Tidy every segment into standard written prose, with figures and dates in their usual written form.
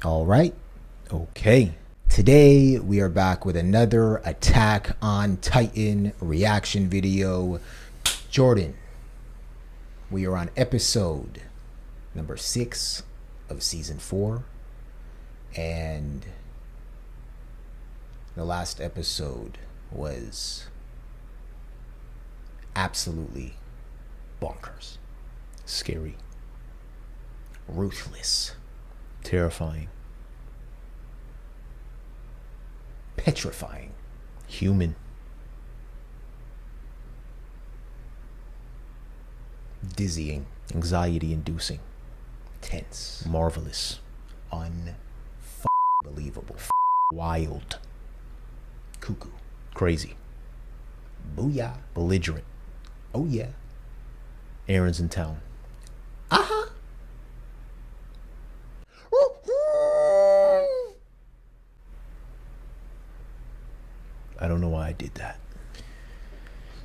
All right. Okay. Today we are back with another Attack on Titan reaction video. Jordan, we are on episode number 6 of season 4. And the last episode was absolutely bonkers. Scary. Ruthless. Terrifying. Petrifying. Human. Dizzying. Anxiety inducing. Tense. Marvelous. Unbelievable. Wild. Cuckoo. Crazy. Booyah. Belligerent. Oh yeah. Aaron's in town. Uh-huh. I don't know why I did that.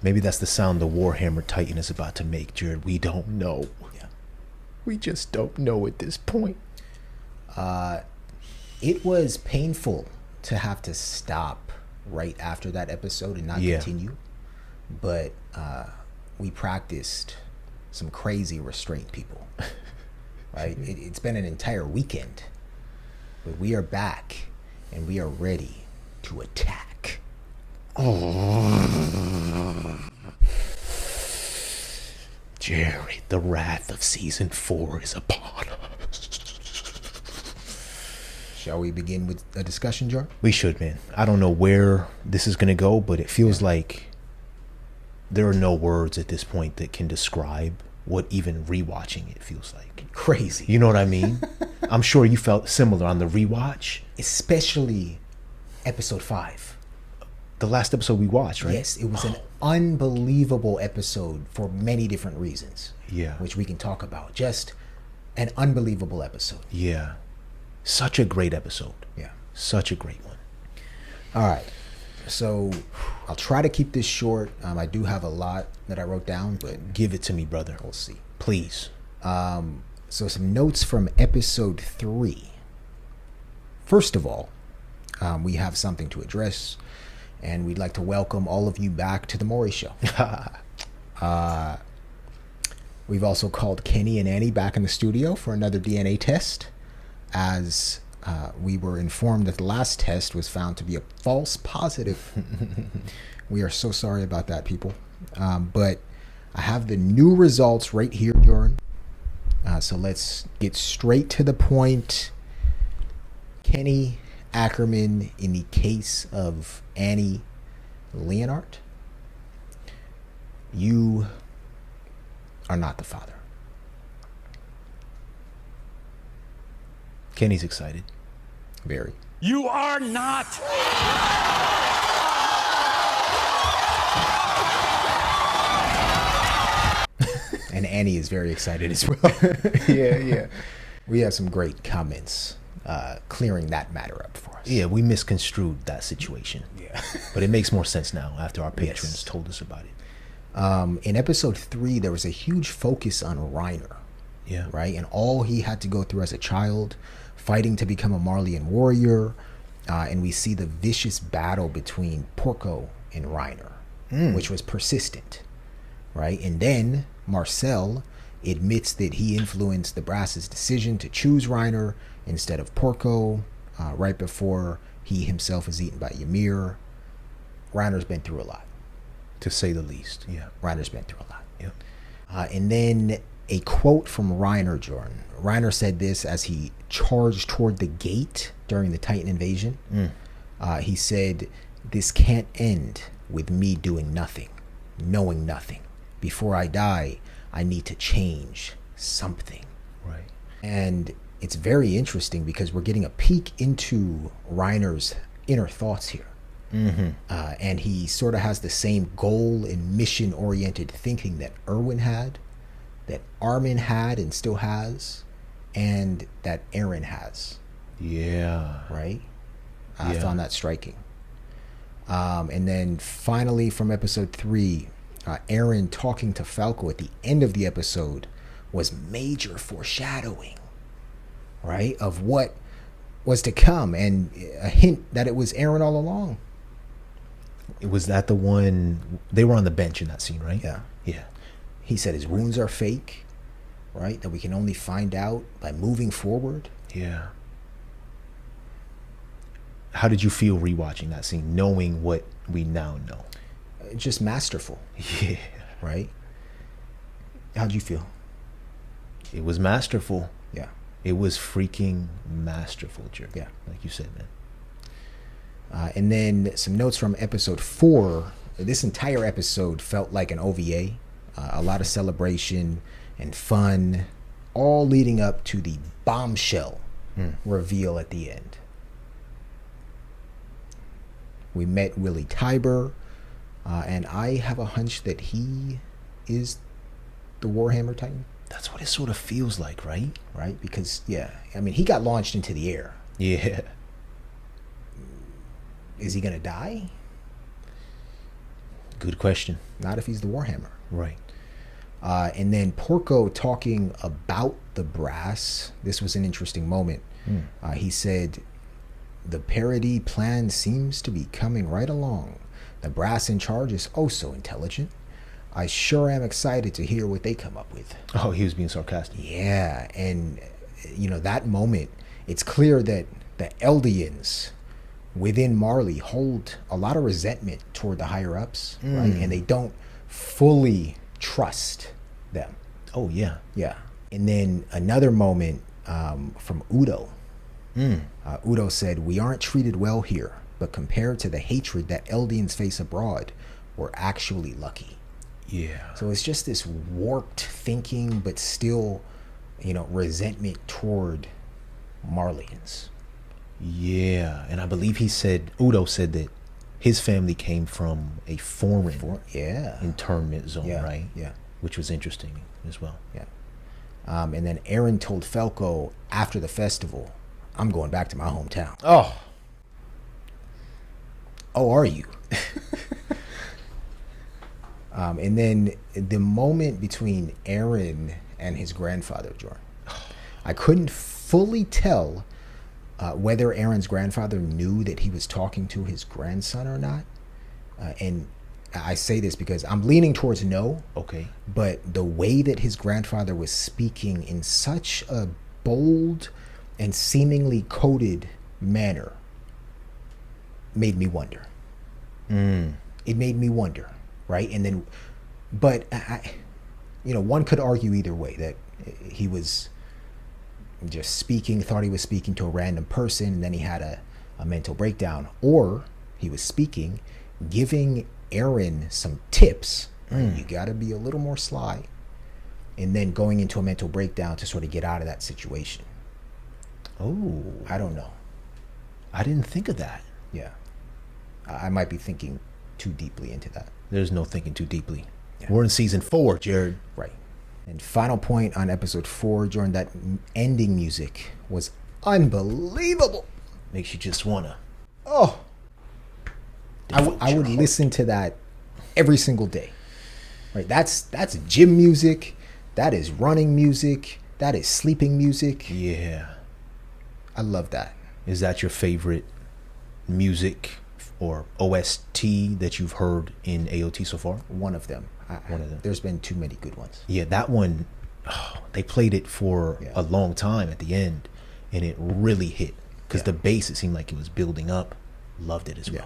Maybe that's the sound the Warhammer Titan is about to make, Jared. We don't know. Yeah. We just don't know at this point. It was painful to have to stop right after that episode and not continue. But we practiced some crazy restraint, people. Right? It's been an entire weekend. But we are back and we are ready to attack. Jerry, the wrath of season 4 is upon us. Shall we begin with a discussion, Jar? We should, man. I don't know where this is going to go, but it feels like there are no words at this point that can describe what even rewatching it feels like. Crazy. You know what I mean? I'm sure you felt similar on the rewatch. Especially episode 5. The last episode we watched, right? Yes, it was an unbelievable episode for many different reasons. Yeah. Which we can talk about. Just an unbelievable episode. Yeah. Such a great episode. Yeah. Such a great one. All right. So I'll try to keep this short. I do have a lot that I wrote down, but Give it to me, brother. we'll see. Please. So some notes from episode 3. First of all, we have something to address, and we'd like to welcome all of you back to the Maury Show. We've also called Kenny and Annie back in the studio for another DNA test, as we were informed that the last test was found to be a false positive. We are so sorry about that, people. But I have the new results right here, Jordan. So let's get straight to the point. Kenny Ackerman, in the case of Annie Leonhardt, you are not the father. Kenny's excited. Very. You are not. And Annie is very excited as well. Yeah. We have some great comments clearing that matter up for us. Yeah, we misconstrued that situation. Yeah. But it makes more sense now after our patrons Yes. told us about it. In episode 3, there was a huge focus on Reiner, Yeah. right? And all he had to go through as a child, fighting to become a Marleyan warrior. And we see the vicious battle between Porco and Reiner, which was persistent, right? And then Marcel admits that he influenced the Brass's decision to choose Reiner instead of Porco, right before he himself is eaten by Ymir. Reiner's been through a lot. To say the least. Yeah. Reiner's been through a lot. Yeah. And then a quote from Reiner, Jordan. Reiner said this as he charged toward the gate during the Titan invasion. He said, "This can't end with me doing nothing, knowing nothing. Before I die, I need to change something." Right. And it's very interesting because we're getting a peek into Reiner's inner thoughts here. And he sort of has the same goal and mission-oriented thinking that Erwin had, that Armin had and still has, and that Eren has, Yeah. right? I Yeah. found that striking. And then finally from episode 3, Eren talking to Falco at the end of the episode was major foreshadowing, right, of what was to come, and a hint that it was Aaron all along. Was that the one? They were on the bench in that scene, right? Yeah. Yeah. He said his wounds are fake, right? That we can only find out by moving forward. Yeah. How did you feel rewatching that scene, knowing what we now know? Just masterful. Yeah. Right? How'd you feel? It was masterful. Yeah. It was freaking masterful, Jerry. Yeah. Like you said, man. And then some notes from episode 4. This entire episode felt like an OVA. A lot of celebration and fun, all leading up to the bombshell reveal at the end. We met Willie Tybur, and I have a hunch that he is the Warhammer Titan. That's what it sort of feels like, right? Right? Because, yeah, I mean, he got launched into the air. Yeah. Is he going to die? Good question. Not if he's the Warhammer. Right. And then Porco talking about the brass. This was an interesting moment. He said, the parody plan seems to be coming right along. The brass in charge is oh so intelligent. I sure am excited to hear what they come up with. Oh, he was being sarcastic. Yeah, and you know, that moment, it's clear that the Eldians within Marley hold a lot of resentment toward the higher ups, right? And they don't fully trust them. Oh, yeah. Yeah. And then another moment from Udo. Udo said, we aren't treated well here, but compared to the hatred that Eldians face abroad, we're actually lucky. Yeah. So it's just this warped thinking, but still, you know, resentment toward Marleyans. Yeah. And I believe Udo said that his family came from a foreign internment zone, right? Yeah. Which was interesting as well. Yeah. And then Aaron told Falco after the festival, I'm going back to my hometown. Oh, are you? And then the moment between Aaron and his grandfather, Jordan, I couldn't fully tell whether Aaron's grandfather knew that he was talking to his grandson or not. And I say this because I'm leaning towards no. Okay. But the way that his grandfather was speaking in such a bold and seemingly coded manner made me wonder. It made me wonder, right? And then, but one could argue either way, that he was just speaking, thought he was speaking to a random person, and then he had a mental breakdown, or he was speaking, giving Aaron some tips. Right? You got to be a little more sly, and then going into a mental breakdown to sort of get out of that situation. Oh, I don't know. I didn't think of that. Yeah. I might be thinking too deeply into that. There's no thinking too deeply. Yeah. We're in season 4, Jared. Right. And final point on episode 4, Jordan, that ending music was unbelievable. Makes you just wanna. Oh. I would listen to that every single day. Right. That's gym music. That is running music. That is sleeping music. Yeah. I love that. Is that your favorite music or OST that you've heard in AOT so far? One of them. One of them. There's been too many good ones. Yeah, that one, they played it for a long time at the end, and it really hit. Because the bass, it seemed like it was building up. Loved it as well.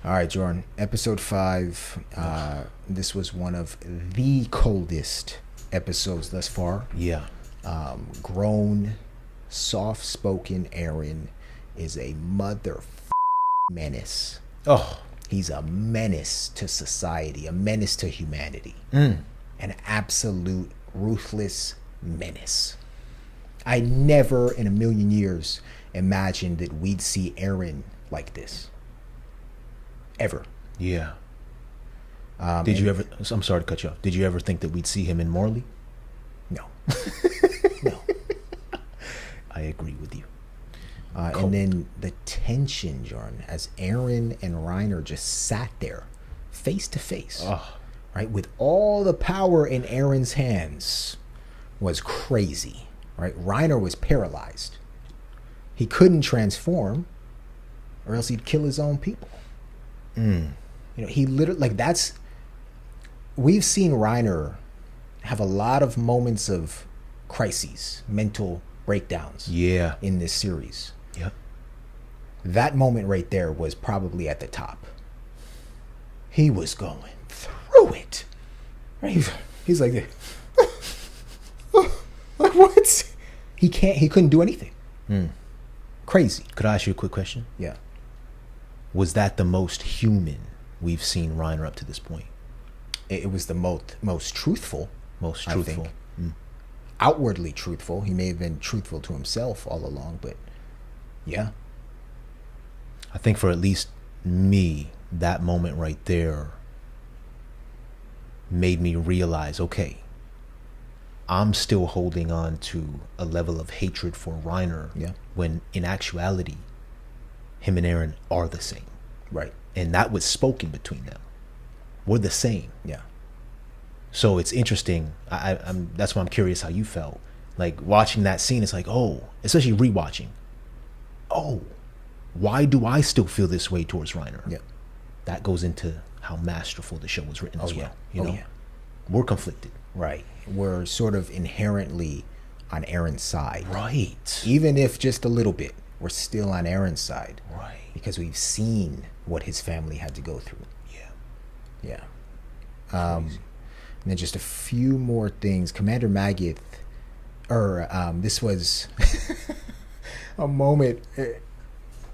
All right, Jordan. Episode 5. This was one of the coldest episodes thus far. Yeah. Grown, soft-spoken Aaron is a menace. Oh. He's a menace to society, a menace to humanity. An absolute ruthless menace. I never in a million years imagined that we'd see Aaron like this. Ever. Yeah. Did you ever, I'm sorry to cut you off. Did you ever think that we'd see him in Marley? No. No. I agree with you. And then the tension, Jordan, as Aaron and Reiner just sat there face to face, right, with all the power in Aaron's hands, was crazy, right? Reiner was paralyzed. he couldn't transform, or else he'd kill his own people. You know, he literally, like, that's, we've seen Reiner have a lot of moments of crises, mental breakdowns. Yeah. In this series. Yep. That moment right there was probably at the top. He was going through it. Right? He's like, what? He couldn't do anything. Crazy. Could I ask you a quick question? Yeah. Was that the most human we've seen Reiner up to this point? It was the most truthful. Most truthful. I think. Outwardly truthful. He may have been truthful to himself all along, but yeah. I think for at least me, that moment right there made me realize, okay, I'm still holding on to a level of hatred for Reiner, when in actuality, him and Eren are the same. Right. And that was spoken between them. We're the same. Yeah. So it's interesting. I'm that's why I'm curious how you felt. Like watching that scene, it's like, oh, especially rewatching. Oh, why do I still feel this way towards Reiner? Yeah. That goes into how masterful the show was written as well. You know, we're conflicted. Right. We're sort of inherently on Eren's side. Right. Even if just a little bit, we're still on Eren's side. Right. Because we've seen what his family had to go through. Yeah. And then just a few more things. Commander Magath, this was a moment.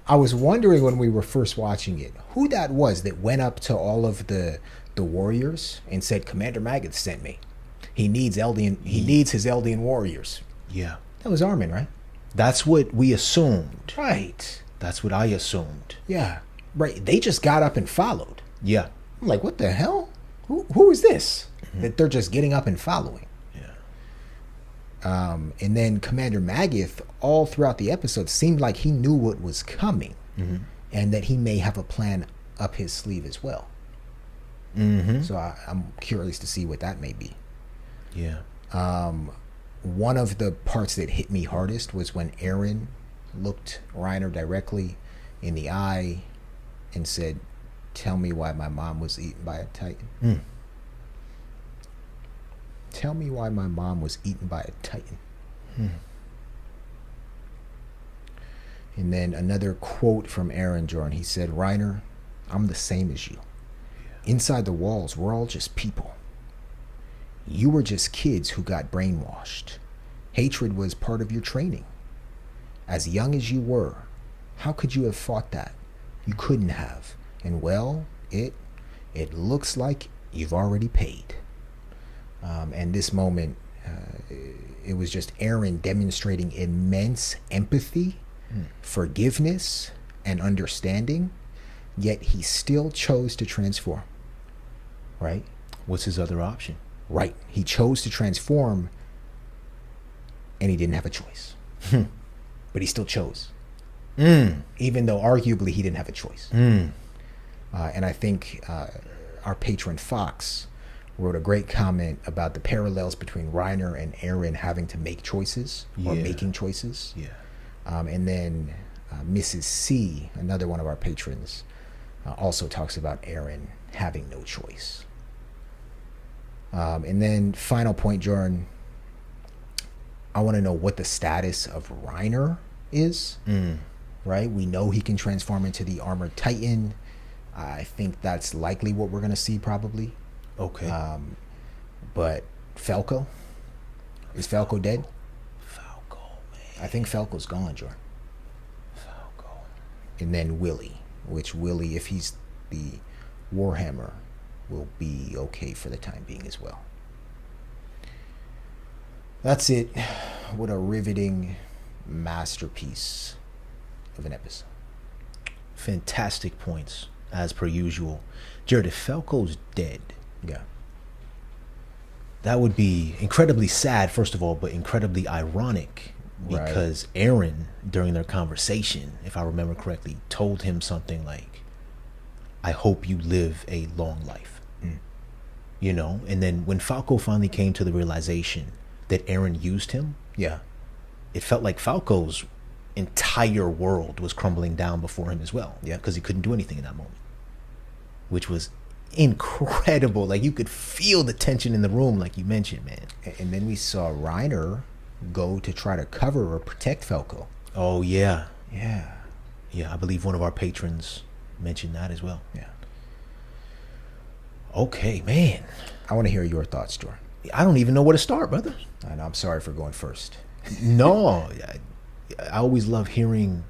I was wondering when we were first watching it, who that was that went up to all of the warriors and said, Commander Magath sent me. He needs his Eldian warriors. Yeah. That was Armin, right? That's what we assumed. Right. That's what I assumed. Yeah. Right. They just got up and followed. Yeah. I'm like, what the hell? Who is this? That they're just getting up and following. Yeah. And then Commander Magath, all throughout the episode, seemed like he knew what was coming, and that he may have a plan up his sleeve as well. So I'm curious to see what that may be. Yeah. One of the parts that hit me hardest was when Eren looked Reiner directly in the eye and said, "Tell me why my mom was eaten by a Titan." Tell me why my mom was eaten by a Titan. And then another quote from Eren Jordan. He said, "Reiner, I'm the same as you. Inside the walls, we're all just people. You were just kids who got brainwashed. Hatred was part of your training. As young as you were, how could you have fought that? You couldn't have. And well, it looks like you've already paid." And this moment, it was just Eren demonstrating immense empathy, forgiveness, and understanding, yet he still chose to transform. Right? What's his other option? Right. He chose to transform, and he didn't have a choice. But he still chose. Even though arguably he didn't have a choice. And I think our patron Fox wrote a great comment about the parallels between Reiner and Eren having to make choices, or making choices. And then Mrs. C, another one of our patrons, also talks about Eren having no choice. And then final point, Jordan, I want to know what the status of Reiner is. Right? We know he can transform into the Armored Titan. I think that's likely what we're going to see probably. Okay. But Falco? Is Falco dead? Falco, man. I think Falco's gone, Jordan. Falco. And then Willie, which Willie, if he's the Warhammer, will be okay for the time being as well. That's it. What a riveting masterpiece of an episode. Fantastic points, as per usual. Jared, if Falco's dead, that would be incredibly sad, first of all, but incredibly ironic, because Eren, during their conversation, if I remember correctly, told him something like, "I hope you live a long life." You know? And then when Falco finally came to the realization that Eren used him, it felt like Falco's entire world was crumbling down before him as well. Yeah. Because he couldn't do anything in that moment, which was incredible. Like, you could feel the tension in the room, like you mentioned, man. And then we saw Reiner go to try to cover or protect Falco. Oh, yeah. Yeah. Yeah, I believe one of our patrons mentioned that as well. Yeah. Okay, man. I want to hear your thoughts, Jordan. I don't even know where to start, brother. And I'm sorry for going first. No, I always love hearing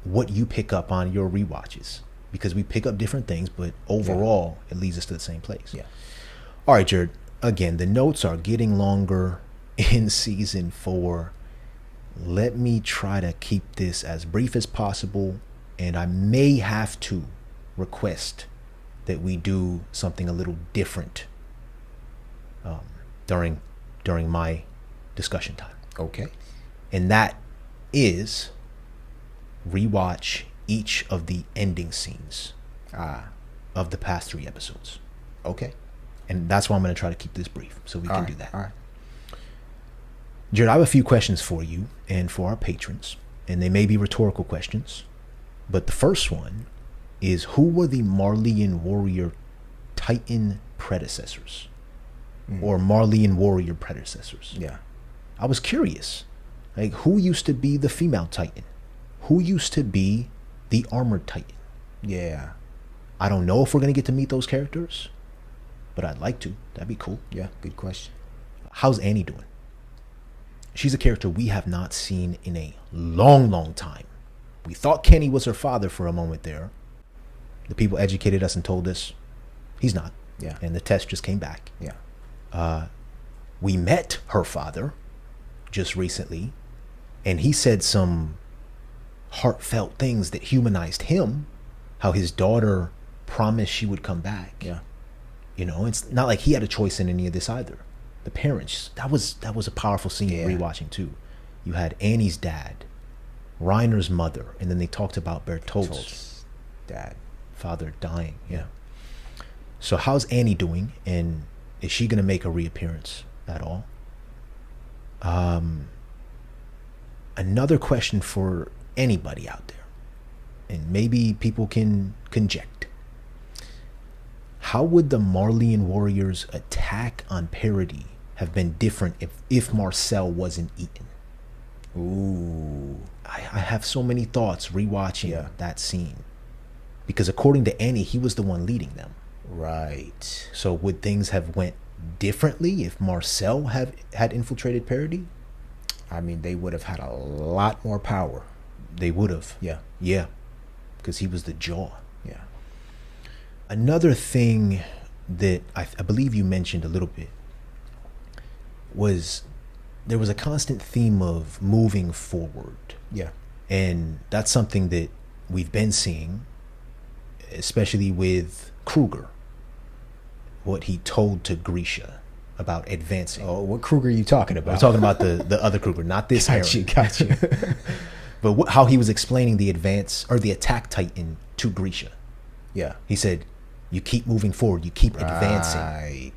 what you pick up on your rewatches, because we pick up different things, but overall, it leads us to the same place. Yeah. All right, Jared. Again, the notes are getting longer in season 4. Let me try to keep this as brief as possible, and I may have to request that we do something a little different during my discussion time. Okay. And that is rewatch each of the ending scenes of the past 3 episodes. Okay. And that's why I'm going to try to keep this brief, so we can do that. All right. Jared, I have a few questions for you and for our patrons, and they may be rhetorical questions. But the first one is, who were the Marleyan warrior Titan predecessors? Or Marleyan warrior predecessors? Yeah. I was curious. Like, who used to be the female Titan? Who used to be the armored Titan? Yeah. I don't know if we're going to get to meet those characters, but I'd like to. That'd be cool. Yeah. Good question. How's Annie doing? She's a character we have not seen in a long, long time. We thought Kenny was her father for a moment there. The people educated us and told us he's not. Yeah. And the test just came back. Yeah. We met her father just recently, and he said some heartfelt things that humanized him. How his daughter promised she would come back. Yeah. You know, it's not like he had a choice in any of this either. The parents, that was a powerful scene. Rewatching too. You had Annie's dad, Reiner's mother, and then they talked about Bertolt's dad, father dying. Yeah. So how's Annie doing, and is she going to make a reappearance at all? Another question for anybody out there, and maybe people can conject. How would the Marleyan warriors' attack on Parody have been different if Marcel wasn't eaten? Ooh. I have so many thoughts rewatching that scene. Because according to Annie, he was the one leading them. Right. So would things have went differently if Marcel had infiltrated Parody? I mean, they would have had a lot more power. They would have. Yeah. Yeah. Because he was the jaw. Yeah. Another thing that I believe you mentioned a little bit was there was a constant theme of moving forward. Yeah. And that's something that we've been seeing, especially with Kruger. What he told to Grisha about advancing. Oh, what Kruger are you talking about? I'm talking about the other Kruger, not this Aaron. Got you. But how he was explaining the advance or the attack Titan to Grisha. Yeah. He said, you keep moving forward, you keep advancing. Right.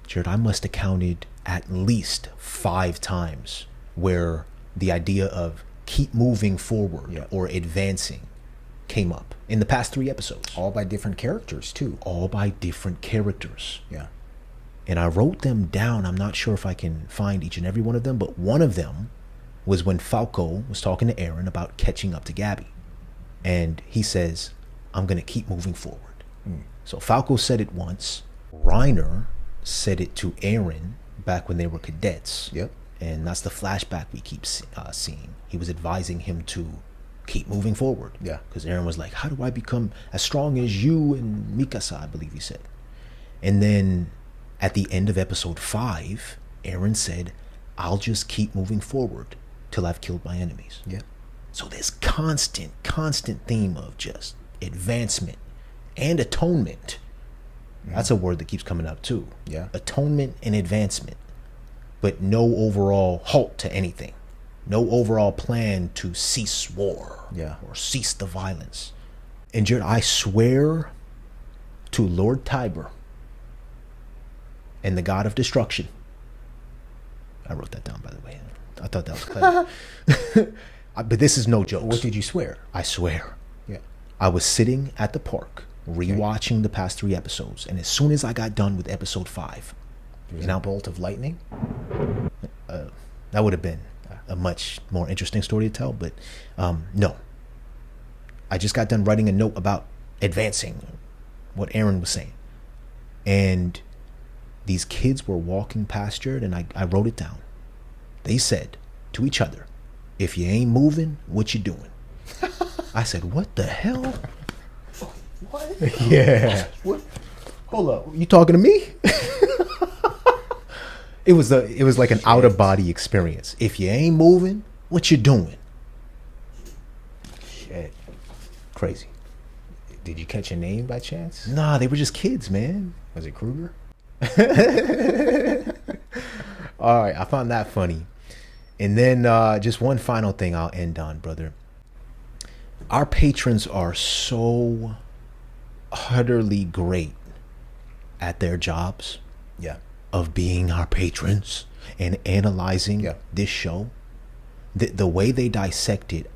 Jared, I must have counted at least 5 times where the idea of keep moving forward or advancing came up in the past 3 episodes. All by different characters too. All by different characters. Yeah. And I wrote them down. I'm not sure if I can find each and every one of them, but one of them was when Falco was talking to Aaron about catching up to Gabby. And he says, I'm going to keep moving forward. So Falco said it once. Reiner said it to Aaron back when they were cadets. Yep. And that's the flashback we keep seeing. He was advising him to keep moving forward. Yeah. Because Aaron was like, how do I become as strong as you and Mikasa, I believe he said. And then at the end of episode 5, Aaron said, I'll just keep moving forward till I've killed my enemies. Yeah. So this constant theme of just advancement and atonement. That's a word that keeps coming up too. Yeah. Atonement and advancement. But no overall halt to anything. No overall plan to cease war. Yeah. Or cease the violence. And Jared, I swear to Lord Tiber and the god of destruction. I wrote that down, by the way. I thought that was clever. But this is no joke. What did you swear? I swear. Yeah. I was sitting at the park rewatching the past 3 episodes, and as soon as I got done with episode 5, There's a bolt of lightning? that would have been a much more interesting story to tell, but no. I just got done writing a note about advancing what Aaron was saying. And these kids were walking past Jared, and I wrote it down. They said to each other, "If you ain't moving, what you doing?" I said, "What the hell?" What? Yeah. What? Hold up. You talking to me? It was like an out of body experience. If you ain't moving, what you doing? Shit. Crazy. Did you catch a name by chance? Nah, they were just kids, man. Was it Kruger? All right, I found that funny. And then just one final thing I'll end on, brother. Our patrons are so utterly great at their jobs. Yeah. Of being our patrons and analyzing this show. The way they dissect it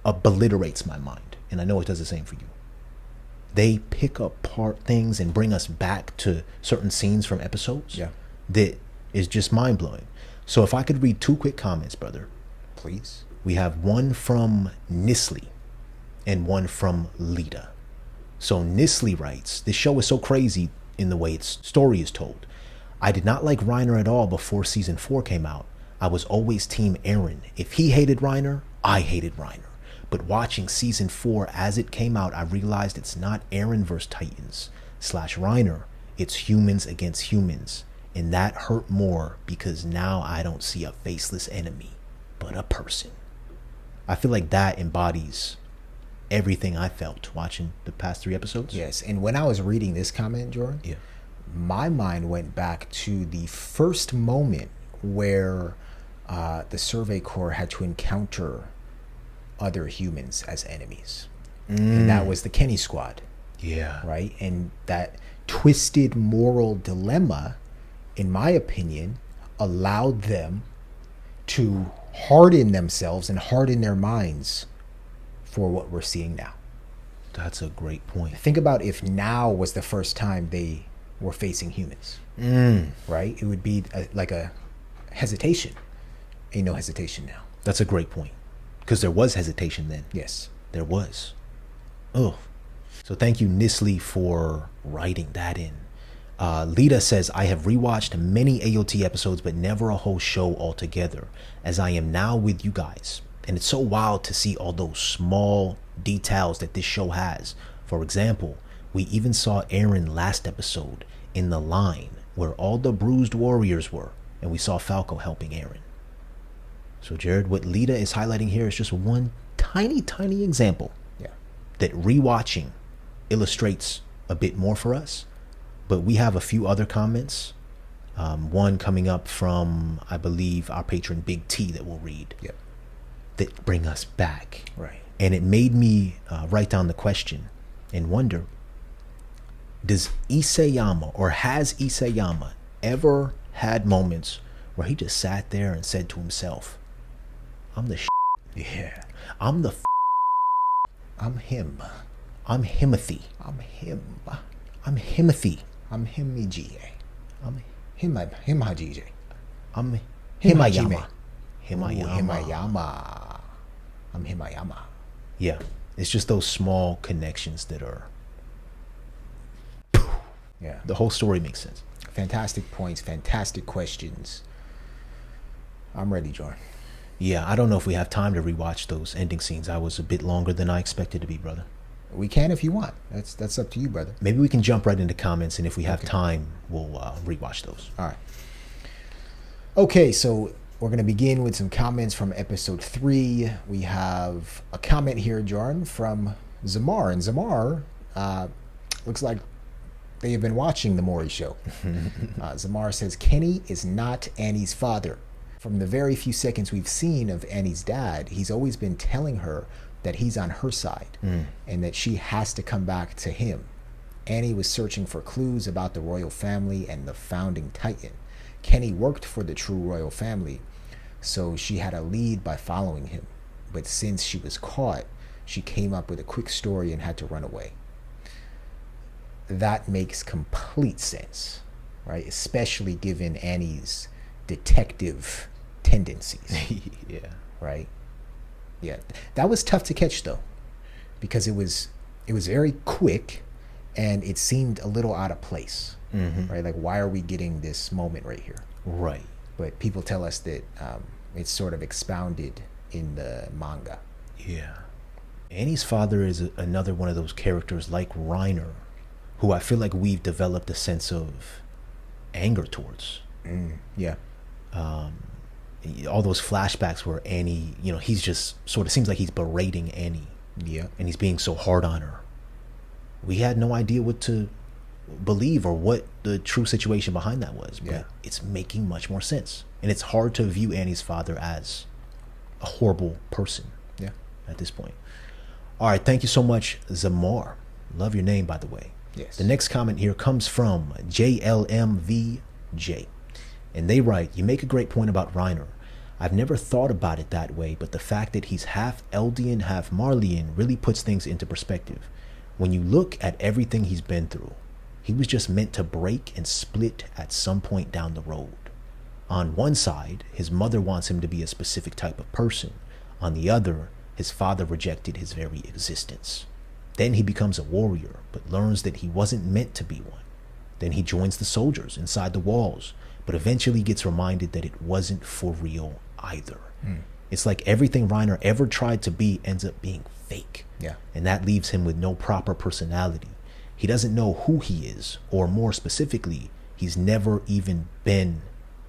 obliterates my mind. And I know it does the same for you. They pick apart things and bring us back to certain scenes from episodes. Yeah. That is just mind-blowing. So if I could read 2 quick comments, brother. Please. We have one from Nisley and one from Lita. So Nisley writes, "This show is so crazy in the way its story is told. I did not like Reiner at all before season 4 came out. I was always team Aaron. If he hated Reiner, I hated Reiner. But watching season 4 as it came out, I realized it's not Aaron versus Titans / Reiner. It's humans against humans. And that hurt more because now I don't see a faceless enemy, but a person." I feel like that embodies everything I felt watching the past 3 episodes. Yes. And when I was reading this comment, Jordan, my mind went back to the first moment where the Survey Corps had to encounter other humans as enemies. And that was the Kenny Squad. Yeah. Right? And that twisted moral dilemma, in my opinion, allowed them to harden themselves and harden their minds for what we're seeing now. That's a great point. Think about if now was the first time they were facing humans. Right? It would be like a hesitation. Ain't no hesitation now. That's a great point. Because there was hesitation then. Yes. There was. Oh. So thank you, Nisley, for writing that in. Lita says, "I have rewatched many AOT episodes, but never a whole show altogether, as I am now with you guys. And it's so wild to see all those small details that this show has. For example, we even saw Aaron last episode in the line where all the bruised warriors were, and we saw Falco helping Aaron." So Jared, what Lita is highlighting here is just one tiny example that rewatching illustrates a bit more for us. But we have a few other comments. One coming up from, I believe, our patron Big T that we'll read. That bring us back. Right. And it made me write down the question and wonder, does Isayama, or has Isayama ever had moments where he just sat there and said to himself, "I'm the Yeah. I'm the I'm him. I'm Himothy. I'm him. I'm Himothy. I'm Himiji. I'm Himajij. I'm Himajime. Himayama. Himayama. I'm Himayama. Yeah. It's just those small connections that are... Yeah. The whole story makes sense. Fantastic points. Fantastic questions. I'm ready, Jordan. Yeah, I don't know if we have time to rewatch those ending scenes. I was a bit longer than I expected to be, brother. We can if you want. That's up to you, brother. Maybe we can jump right into comments, and if we have time, we'll rewatch those. All right. Okay, so we're going to begin with some comments from episode 3. We have a comment here, Jordan, from Zamar. And Zamar looks like they have been watching The Maury Show. Zamar says, "Kenny is not Annie's father. From the very few seconds we've seen of Annie's dad, he's always been telling her that he's on her side and that she has to come back to him. Annie was searching for clues about the royal family and the founding Titan. Kenny worked for the true royal family, so she had a lead by following him. but since she was caught, she came up with a quick story and had to run away. That makes complete sense, right? Especially given Annie's detective tendencies. Yeah. Right? Yeah. That was tough to catch though, because it was very quick and it seemed a little out of place. Right? Like, why are we getting this moment right here? Right. But people tell us that it's sort of expounded in the manga. Yeah. Annie's father is another one of those characters like Reiner, who I feel like we've developed a sense of anger towards. Yeah. All those flashbacks where Annie, he's just sort of seems like he's berating Annie. Yeah. And he's being so hard on her. We had no idea what to believe or what the true situation behind that was. But it's making much more sense. And it's hard to view Annie's father as a horrible person. Yeah. At this point. All right. Thank you so much, Zamar. Love your name, by the way. Yes. The next comment here comes from JLMVJ. And they write, you make a great point about Reiner. I've never thought about it that way, but the fact that he's half Eldian, half Marleyan really puts things into perspective. When you look at everything he's been through, he was just meant to break and split at some point down the road. On one side, his mother wants him to be a specific type of person. On the other, his father rejected his very existence. Then he becomes a warrior, but learns that he wasn't meant to be one. Then he joins the soldiers inside the walls, but eventually gets reminded that it wasn't for real either. It's like everything Reiner ever tried to be ends up being fake. Yeah. And that leaves him with no proper personality. He doesn't know who he is, or more specifically, he's never even been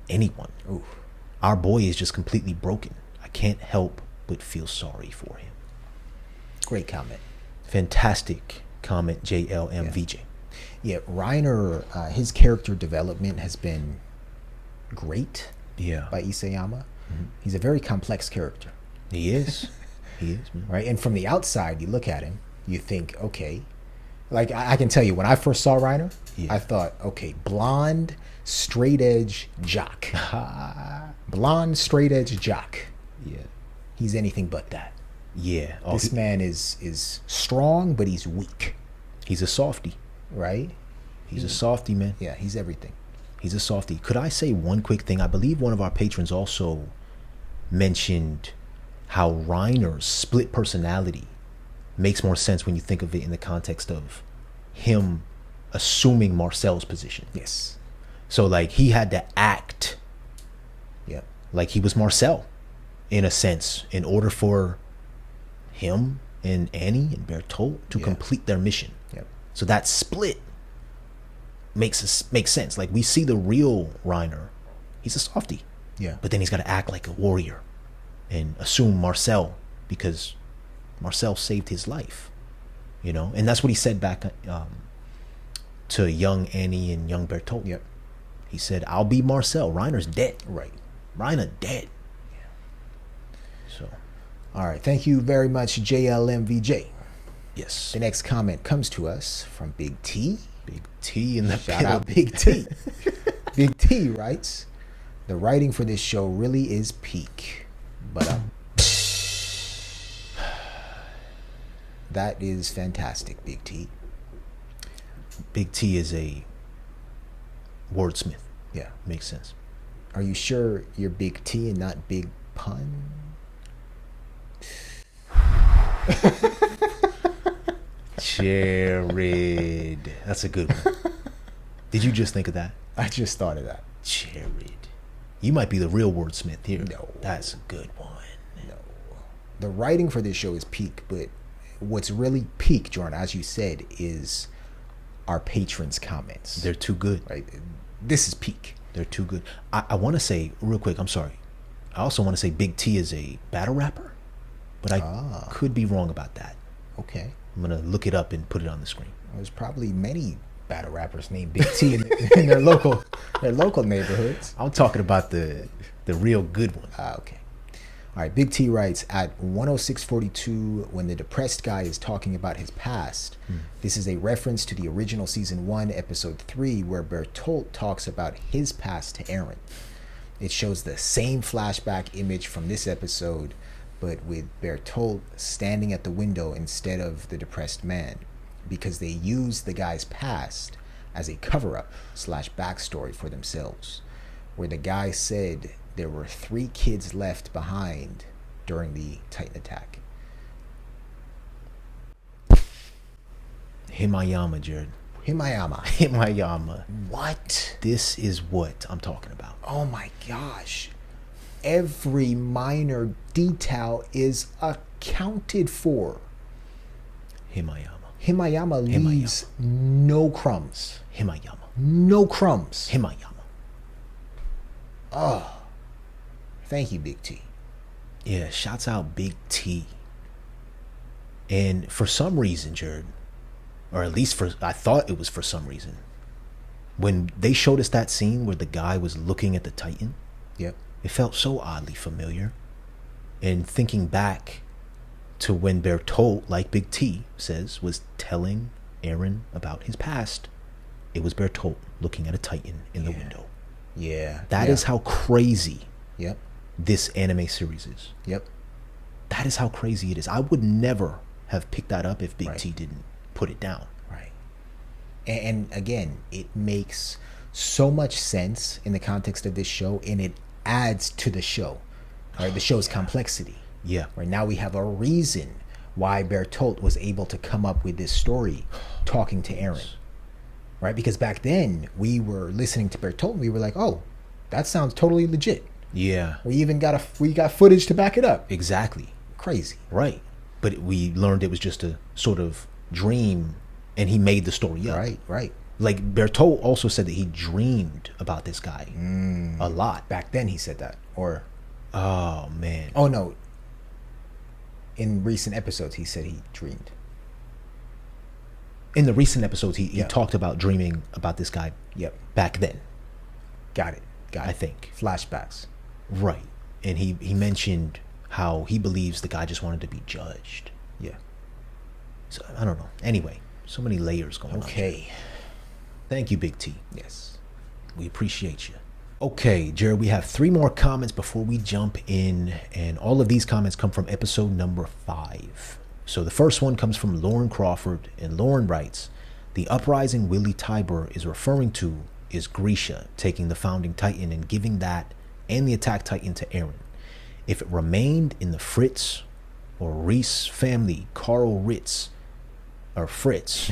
anyone. Oof. Our boy is just completely broken. I can't help but feel sorry for him. Great comment. Fantastic comment, JLMVJ. Yeah, Reiner, his character development has been great. Yeah. By Isayama. He's a very complex character. He is. He is, man. Right? And from the outside, you look at him, you think, okay. Like, I can tell you, when I first saw Reiner, I thought, okay, blonde, straight edge jock. Blonde, straight edge jock. Yeah. He's anything but that. Yeah. Oh, this man is strong, but he's weak. He's a softie. Right? He's a softie, man. Yeah, he's everything. He's a softie. Could I say one quick thing? I believe one of our patrons also mentioned how Reiner's split personality makes more sense when you think of it in the context of him assuming Marcel's position. Yes. So like he had to act like he was Marcel in a sense in order for him and Annie and Bertolt to complete their mission. So that split makes sense. Like we see the real Reiner, he's a softie. Yeah. But then he's got to act like a warrior and assume Marcel because Marcel saved his life, and that's what he said back to young Annie and young Bertolt. Yep. He said, I'll be Marcel. Reiner's dead. Right. Reiner dead. So. All right. Thank you very much, JLMVJ. Yes. The next comment comes to us from Big T. Big T in the Shout out Big T. Big T writes, the writing for this show really is peak. But that is fantastic, Big T. Big T is a wordsmith. Yeah. Makes sense. Are you sure you're Big T and not Big Pun? Jared. That's a good one. Did you just think of that? I just thought of that. Jared. You might be the real wordsmith here. No. That's a good one. No. The writing for this show is peak, but what's really peak, Jordan, as you said, is our patrons' comments. They're too good. Right? This is peak. They're too good. I want to say, real quick, I'm sorry. I also want to say Big T is a battle rapper, but I could be wrong about that. Okay. I'm going to look it up and put it on the screen. There's probably many battle rappers named Big T in their local neighborhoods. I'm talking about the real good one. Okay. All right. Big T writes, at 106:42, when the depressed guy is talking about his past, this is a reference to the original season 1, episode 3, where Bertolt talks about his past to Aaron. It shows the same flashback image from this episode, but with Bertolt standing at the window instead of the depressed man, because they used the guy's past as a cover-up / backstory for themselves, where the guy said there were 3 kids left behind during the Titan attack. Himayama, Jared. Himayama. What? This is what I'm talking about. Oh my gosh. Every minor detail is accounted for. Himayama leaves no crumbs. No crumbs. Oh. Thank you, Big T. Yeah, shouts out Big T. And for some reason, Jared, or at least I thought it was for some reason, when they showed us that scene where the guy was looking at the Titan, yep, it felt so oddly familiar. And thinking back to when Bertolt, like Big T says, was telling Eren about his past, it was Bertolt looking at a Titan in the window. Yeah. That is how crazy yep. this anime series is. Yep. That is how crazy it is. I would never have picked that up if Big Right. T didn't put it down. Right. And again, it makes so much sense in the context of this show, and it adds to the show, right? The show's complexity. Yeah. Right now we have a reason why Bertolt was able to come up with this story talking to Eren. Right? Because back then we were listening to Bertolt and we were like, oh, that sounds totally legit. Yeah. We even got footage to back it up. Exactly. Crazy. Right. But we learned it was just a sort of dream, and he made the story up. Right. Like Bertolt also said that he dreamed about this guy a lot. Back then he said that. Or oh man. oh no. In recent episodes he said he dreamed. In the recent episodes he talked about dreaming about this guy. Yep. Back then. Got it. I think. Flashbacks. Right. And he mentioned how he believes the guy just wanted to be judged. Yeah. So I don't know. Anyway, so many layers going on. Okay. Thank you, Big T. Yes. We appreciate you. Okay, Jared, we have 3 more comments before we jump in, and all of these comments come from episode number 5. So the first one comes from Lauren Crawford, and Lauren writes, the uprising Willie Tybur is referring to is Grisha taking the founding Titan and giving that and the attack Titan to Eren. If it remained in the Fritz or Reese family, Carl Ritz, or Fritz.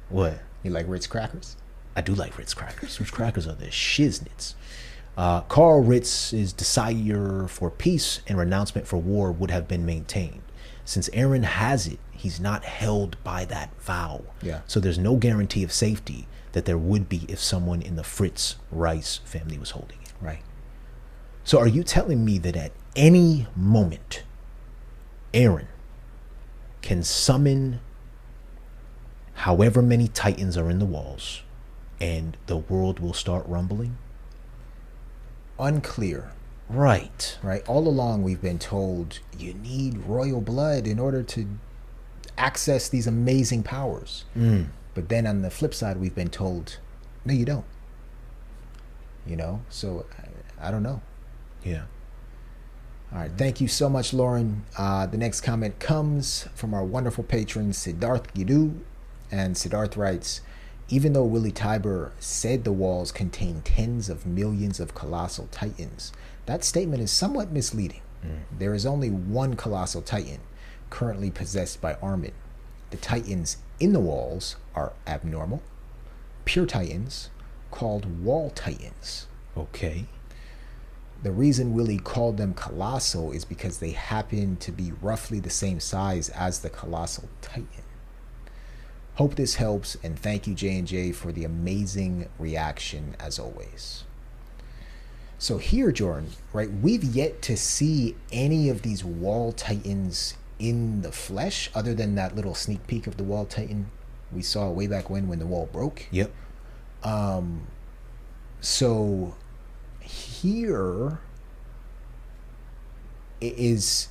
What? You like Ritz crackers? I do like Ritz crackers. Ritz crackers are the shiznits. Carl Ritz's desire for peace and renouncement for war would have been maintained. Since Eren has it, he's not held by that vow. Yeah. So there's no guarantee of safety that there would be if someone in the Fritz Rice family was holding it. Right. So are you telling me that at any moment, Eren can summon however many Titans are in the walls and the world will start rumbling? Unclear. Right. Right. All along we've been told you need royal blood in order to access these amazing powers. But then on the flip side, we've been told, no, you don't. You know? So I don't know. Yeah. All right. Thank you so much, Lauren. The next comment comes from our wonderful patron, Siddharth Gidu. And Siddharth writes, even though Willie Tybur said the walls contain tens of millions of colossal titans, that statement is somewhat misleading. There is only one colossal titan currently possessed by Armin. The titans in the walls are abnormal, pure titans called wall titans. Okay. The reason Willie called them colossal is because they happen to be roughly the same size as the colossal titan. Hope this helps, and thank you, J&J, for the amazing reaction as always. So here, Jordan, right, we've yet to see any of these wall titans in the flesh, other than that little sneak peek of the wall titan we saw way back when the wall broke. Yep. So here is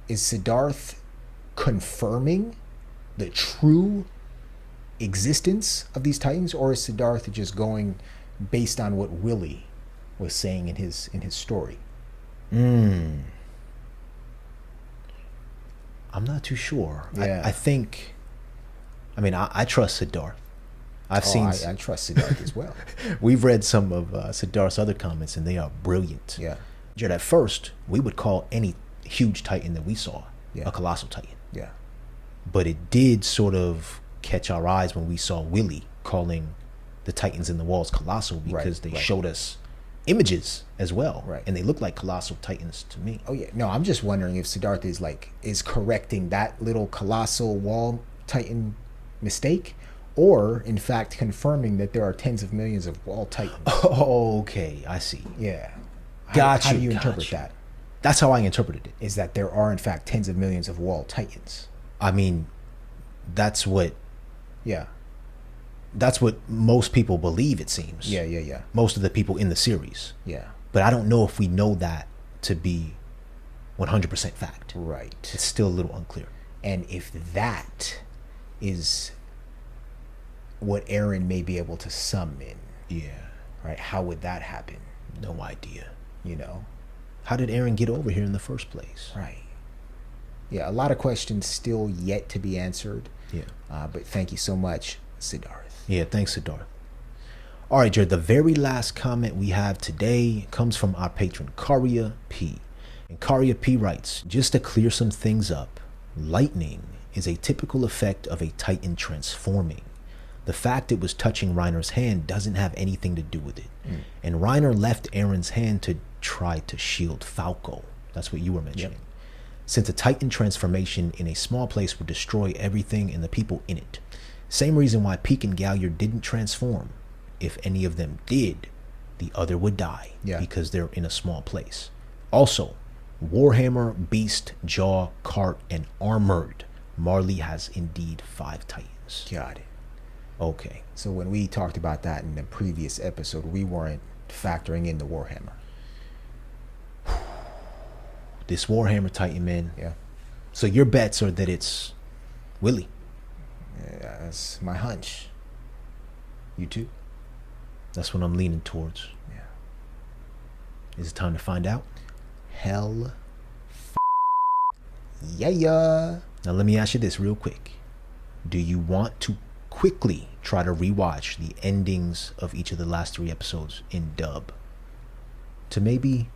Siddharth confirming the true existence of these titans, or is Siddharth just going based on what Willie was saying in his story? I'm not too sure. Yeah. I think, I mean, I trust Siddharth. I've seen. I trust Siddharth as well. We've read some of Siddharth's other comments, and they are brilliant. Yeah. Jared, at first, we would call any huge titan that we saw a colossal titan. Yeah. But it did sort of catch our eyes when we saw Willie calling the titans in the walls colossal, because they showed us images as well. Right. And they look like colossal titans to me. Oh, yeah. No, I'm just wondering if Siddharth is correcting that little colossal wall titan mistake, or in fact confirming that there are tens of millions of wall titans. Okay, I see. Yeah. How do you interpret that? That's how I interpreted it. Is that there are in fact tens of millions of wall titans? I mean, that's what Yeah. that's what most people believe, it seems. Yeah. Most of the people in the series. Yeah. But I don't know if we know that to be 100% fact. Right. It's still a little unclear. And if that is what Eren may be able to summon, Yeah. right? How would that happen? No idea. You know? How did Eren get over here in the first place? Right. Yeah, a lot of questions still yet to be answered. Yeah. But thank you so much, Siddharth. Yeah, thanks, Siddharth. All right, Jared, the very last comment we have today comes from our patron, Karia P. And Karia P writes, just to clear some things up, lightning is a typical effect of a titan transforming. The fact it was touching Reiner's hand doesn't have anything to do with it. And Reiner left Eren's hand to try to shield Falco. That's what you were mentioning. Yep. Since a titan transformation in a small place would destroy everything and the people in it. Same reason why Peak and Galliard didn't transform. If any of them did, the other would die, because they're in a small place. Also, Warhammer, Beast, Jaw, Cart, and Armored. Marley has indeed 5 titans. Got it. Okay. So when we talked about that in the previous episode, we weren't factoring in the Warhammer. This Warhammer Titan, man. Yeah. So your bets are that it's Willie. Yeah, that's my hunch. You too? That's what I'm leaning towards. Yeah. Is it time to find out? Hell yeah. Now let me ask you this real quick. Do you want to quickly try to rewatch the endings of each of the last 3 episodes in dub to maybe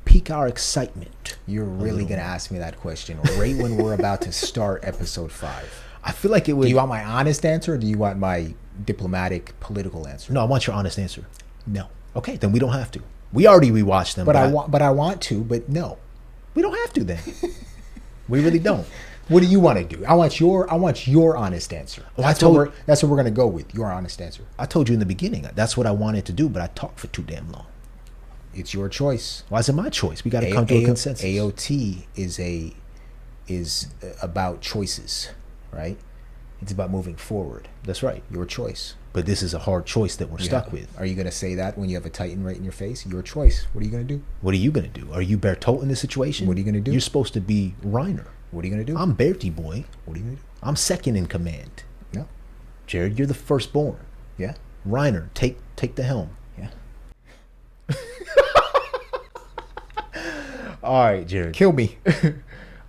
pique our excitement? You're really gonna ask me that question right when we're about to start episode 5. I feel like it would. Do you want my honest answer, or do you want my diplomatic political answer? No, I want your honest answer. No. Okay, then we don't have to. We already rewatched them. But I want to, but no. We don't have to then. We really don't. What do you want to do? I want your honest answer. That's what we're gonna go with. Your honest answer. I told you in the beginning that's what I wanted to do, but I talked for too damn long. It's your choice. Why is it my choice? We got to come to a consensus. AOT is about choices, right? It's about moving forward. That's right. Your choice. But this is a hard choice that we're stuck with. Are you going to say that when you have a Titan right in your face? Your choice. What are you going to do? What are you going to do? Are you Bertolt in this situation? What are you going to do? You're supposed to be Reiner. What are you going to do? I'm Bertie boy. What are you going to do? I'm second in command. No. Jared, you're the firstborn. Yeah. Reiner, take the helm. Yeah. All right, Jared. Kill me.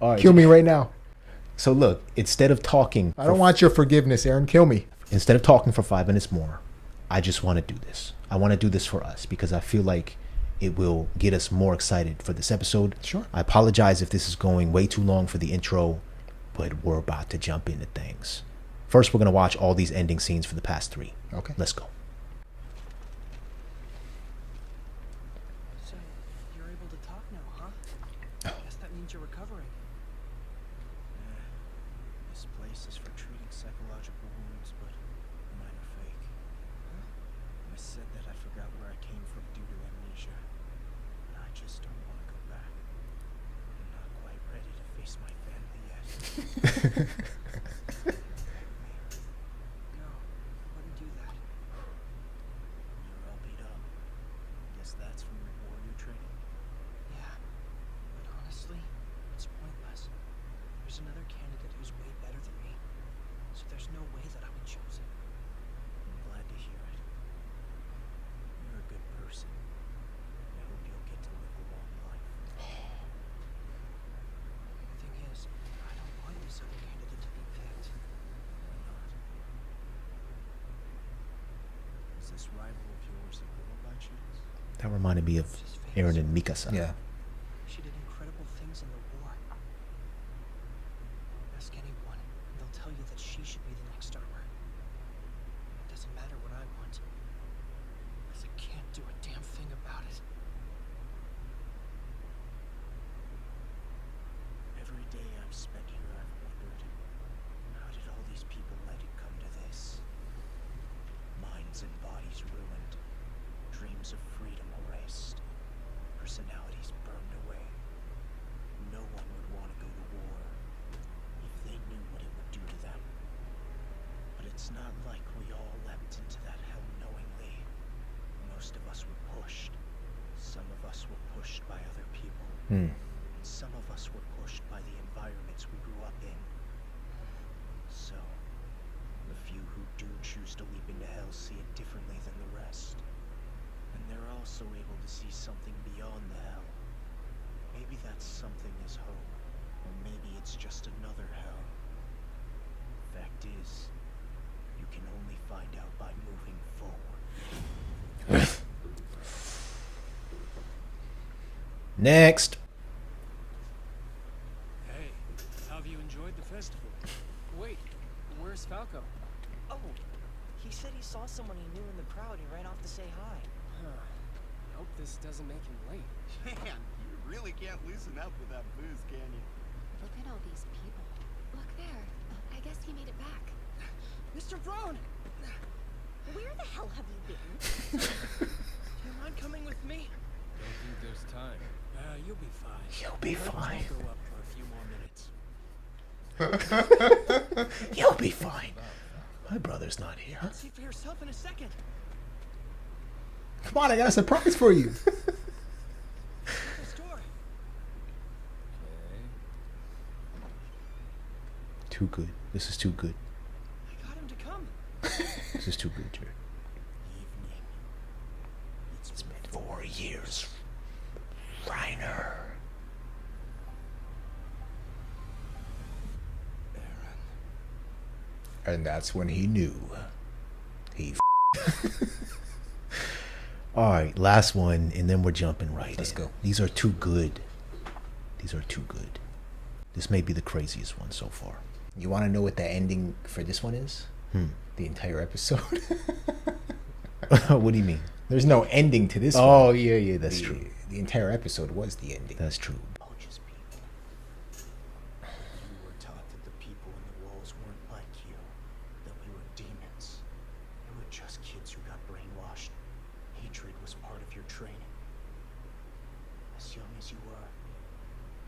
All right, Kill me right now. So look, instead of talking... I don't want your forgiveness, Eren. Kill me. Instead of talking for 5 minutes more, I just want to do this. I want to do this for us because I feel like it will get us more excited for this episode. Sure. I apologize if this is going way too long for the intro, but we're about to jump into things. First, we're going to watch all these ending scenes for the past 3. Okay. Let's go. So, you're able to talk now, huh? I guess that means you're recovering. This place is for treating psychological wounds, but mine are fake. I said that I forgot where I came from due to amnesia. And I just don't want to go back. I'm not quite ready to face my family yet. No, wouldn't do that. You're all beat up. Guess that's from your warrior training. Yeah, but honestly, it's pointless. There's another candidate who's way better than me, so there's no way that I would choose him. I'm glad to hear it. You're a good person. I hope you'll get to live a long life. The thing is, I don't this rival of yours a girl by chance? That reminded me of Eren and Mikasa. Yeah. She did incredible things in the war. Ask anyone, and they'll tell you that she should be the next armor. It doesn't matter what I want, because I can't do a damn thing about it. Every day I've spent here, I've wondered, how did all these people let it come to this? Minds and bodies ruined, dreams of freedom erased, personalities burned away. No one would want to go to war if they knew what it would do to them. But it's not like we all leapt into that hell knowingly. Most of us were pushed. Some of us were pushed by other people. Some of us were pushed by the environments we grew up in. So, the few who do choose to leap into hell see it differently than the rest. And they're also able to see something beyond the hell. Maybe that something is hope, or maybe it's just another hell. Fact is, you can only find out by moving forward. Next. Hey, how have you enjoyed the festival? Wait, where's Falco? Oh, he said he saw someone he knew in the crowd and ran off to say hi. Huh. I hope this doesn't make him late. Man, you really can't loosen up with that booze, can you? Look at all these people. Look there. I guess he made it back. Mr. Brown! Where the hell have you been? Do you mind coming with me? Don't think there's time. You'll be fine. You'll be fine. I'll go up for a few more minutes. You'll be fine. My brother's not here. See for yourself in a second. Come on, I got a surprise for you. This door. Okay. Too good. This is too good. I got him to come. This is too good, Jared. Evening. It's been 4 years. Reiner. And that's when he knew. He All right, last one, and then we're jumping right Let's in. go. These are too good. These are too good. This may be the craziest one so far. You want to know what the ending for this one is? The entire episode. What do you mean? There's no ending to this one. Oh, yeah, that's The- true. The entire episode was the ending. That's true. Bunches people. You were taught that the people in the walls weren't like you, that we were demons. We were just kids who got brainwashed. Hatred was part of your training. As young as you were,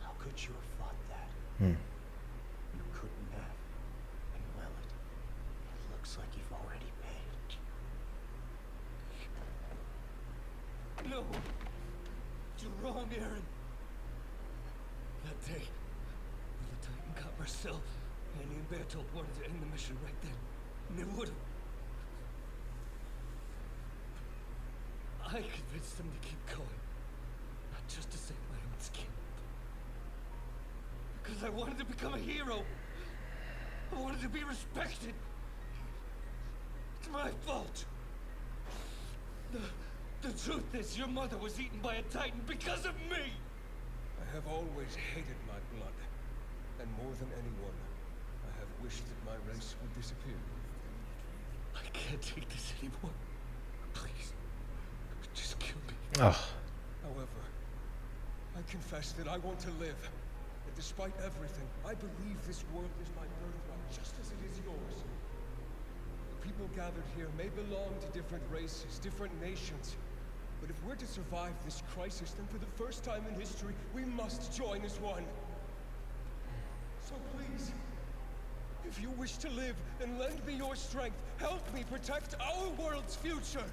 how could you have fought that? You couldn't have. And well, it looks like you've already paid. No. You're wrong, Aaron. That day, when the Titan got Marcel, Annie and Bertolt wanted to end the mission right then. And they would have. I convinced them to keep going. Not just to save my own skin. Because I wanted to become a hero. I wanted to be respected. It's my fault. The truth is, your mother was eaten by a Titan because of me! I have always hated my blood, and more than anyone, I have wished that my race would disappear. I can't take this anymore. Please. Just kill me. Oh, However, I confess that I want to live, and despite everything, I believe this world is my birthright, just as it is yours. The people gathered here may belong to different races, different nations, but if we're to survive this crisis, then for the first time in history, we must join as one. So please, if you wish to live, then lend me your strength. Help me protect our world's future.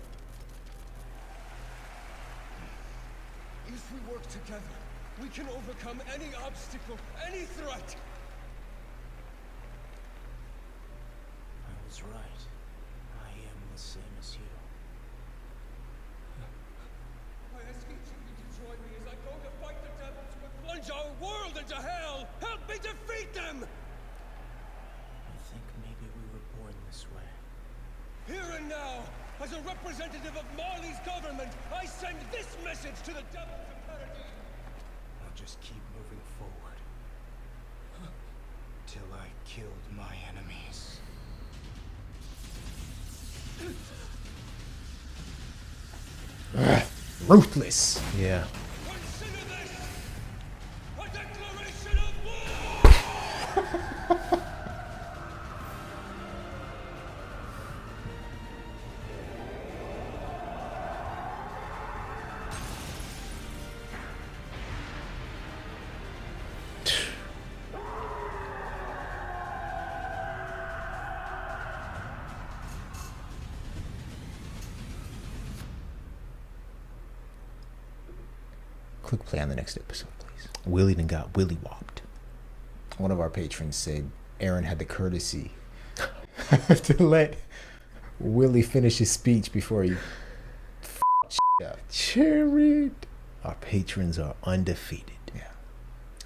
If we work together, we can overcome any obstacle, any threat. I was right. I am the same as you. I ask each of you to join me as I go to fight the devils who would plunge our world into hell! Help me defeat them! I think maybe we were born this way. Here and now, as a representative representative of Marley's government, I send this message to the devils of Paradise. I'll just keep moving forward. Till I killed my enemies. Ruthless. Yeah. Consider this a declaration of war! Click play on the next episode, please. Willie done got Willie whopped. One of our patrons said Aaron had the courtesy to let Willie finish his speech before he up. Jared. Our patrons are undefeated. Yeah.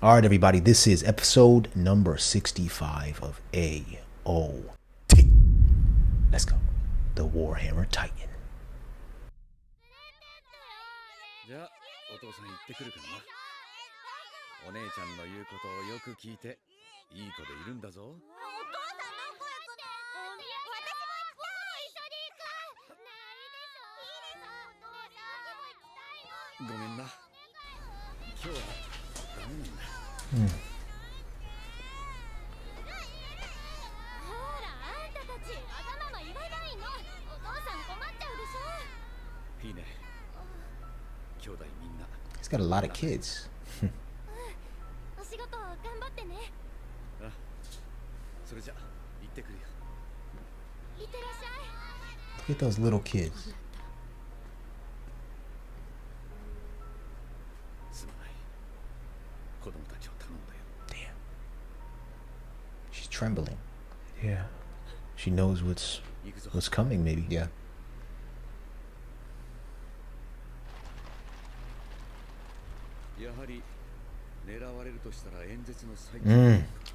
All right, everybody. This is episode number 65 of AOT. Let's go. The Warhammer Titan. じゃあお父さん行ってくるからな。お姉ちゃんの言うことをよく聞いていい子でいるんだぞ。お父さんどこ行くの？私も行きたい。一緒に行く。ねえいいでしょ。いいでしょ。お父さん僕も行きたいの。ごめんな。今日はダメなんだ。ほらあんたたちわがまま言わないの。お父さん困っちゃうでしょ。いいね。兄弟みんな。 He's got a lot of kids. お仕事頑張ってね。あ、それじゃ行ってくるよ。いってらっしゃい。 Look at those little kids. すまない。子供たちを頼んだよ。 Damn. She's trembling. Yeah. She knows what's coming, maybe. Yeah.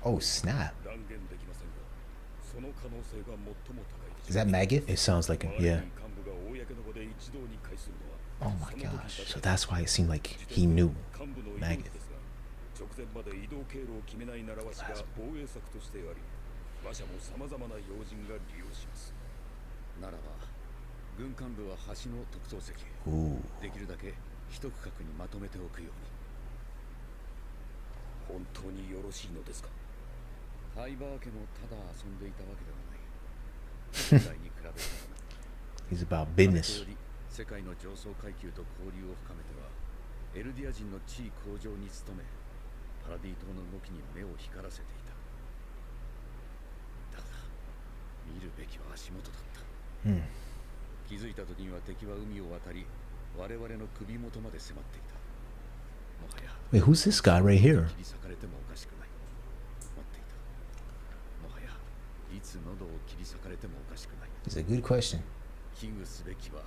Oh, snap. Is that Maggot? It sounds like it, yeah. Oh my gosh. So that's why it seemed like he knew Maggot. 直前まで移動経路を決めない習わしが防衛策としてあり、馬車も様々な要人が利用します。ならば、軍幹部は橋の特等席へ Ooh. できるだけ一区画にまとめておくように。本当によろしいのですか？ハイバー家もただ遊んでいたわけではない。現在に比べてはな。 He's about business. 世界の上層階級と交流を深めては、エルディア人の地位向上に努め、パラディ島の動きに目を光らせていた。だが、見るべきは足元だった。気づいた時には敵は海を渡り、我々の首元まで迫っていた。もはや、 Wait, who's this guy right here? 切り裂かれてもおかしくない。待っていた。もはや、いつ喉を切り裂かれてもおかしくない。It's a good question. 危惧すべきは、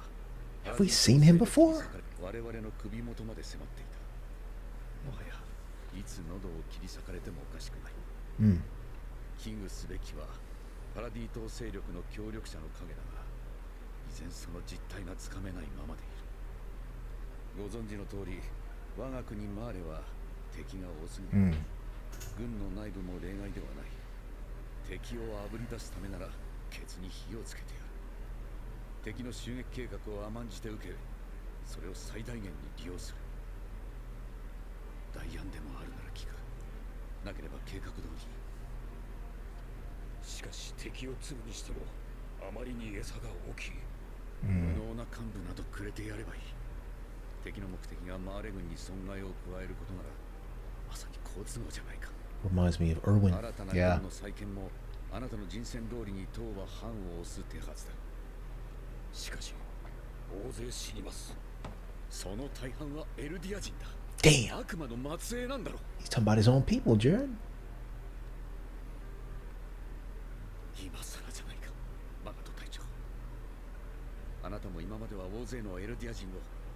Have we seen him before? 我々の首元まで迫っていた。もはや、いつ喉を切り裂かれてもおかしくない。危惧すべきは、パラディ島勢力の協力者の影だが、依然その実態がつかめないままでいる。ご存知の通り、我が国マーレは敵が多すぎる。軍の内部も例外ではない。敵をあぶり出すためなら、ケツに火をつけてやる。敵の襲撃計画を甘んじて受け、それを最大限に利用する。代案でもあるなら聞く。なければ計画通り。しかし敵を釣るにしてもあまりに餌が大きい。無能な幹部などくれてやればいい。敵の目的がマーレ軍に損害を加えることなら、まさに好都合じゃないか。 Reminds me of Irwin. 新たな軍の再建も、あなたの人選通りに党は藩を押す手はずだ。しかし、大勢死にます。その大半はエルディア人だ。 Damn. 悪魔の末裔なんだろう。 He's talking about his own people, Jared. 今更じゃないか、マガト隊長。あなたも今までは大勢のエルディア人を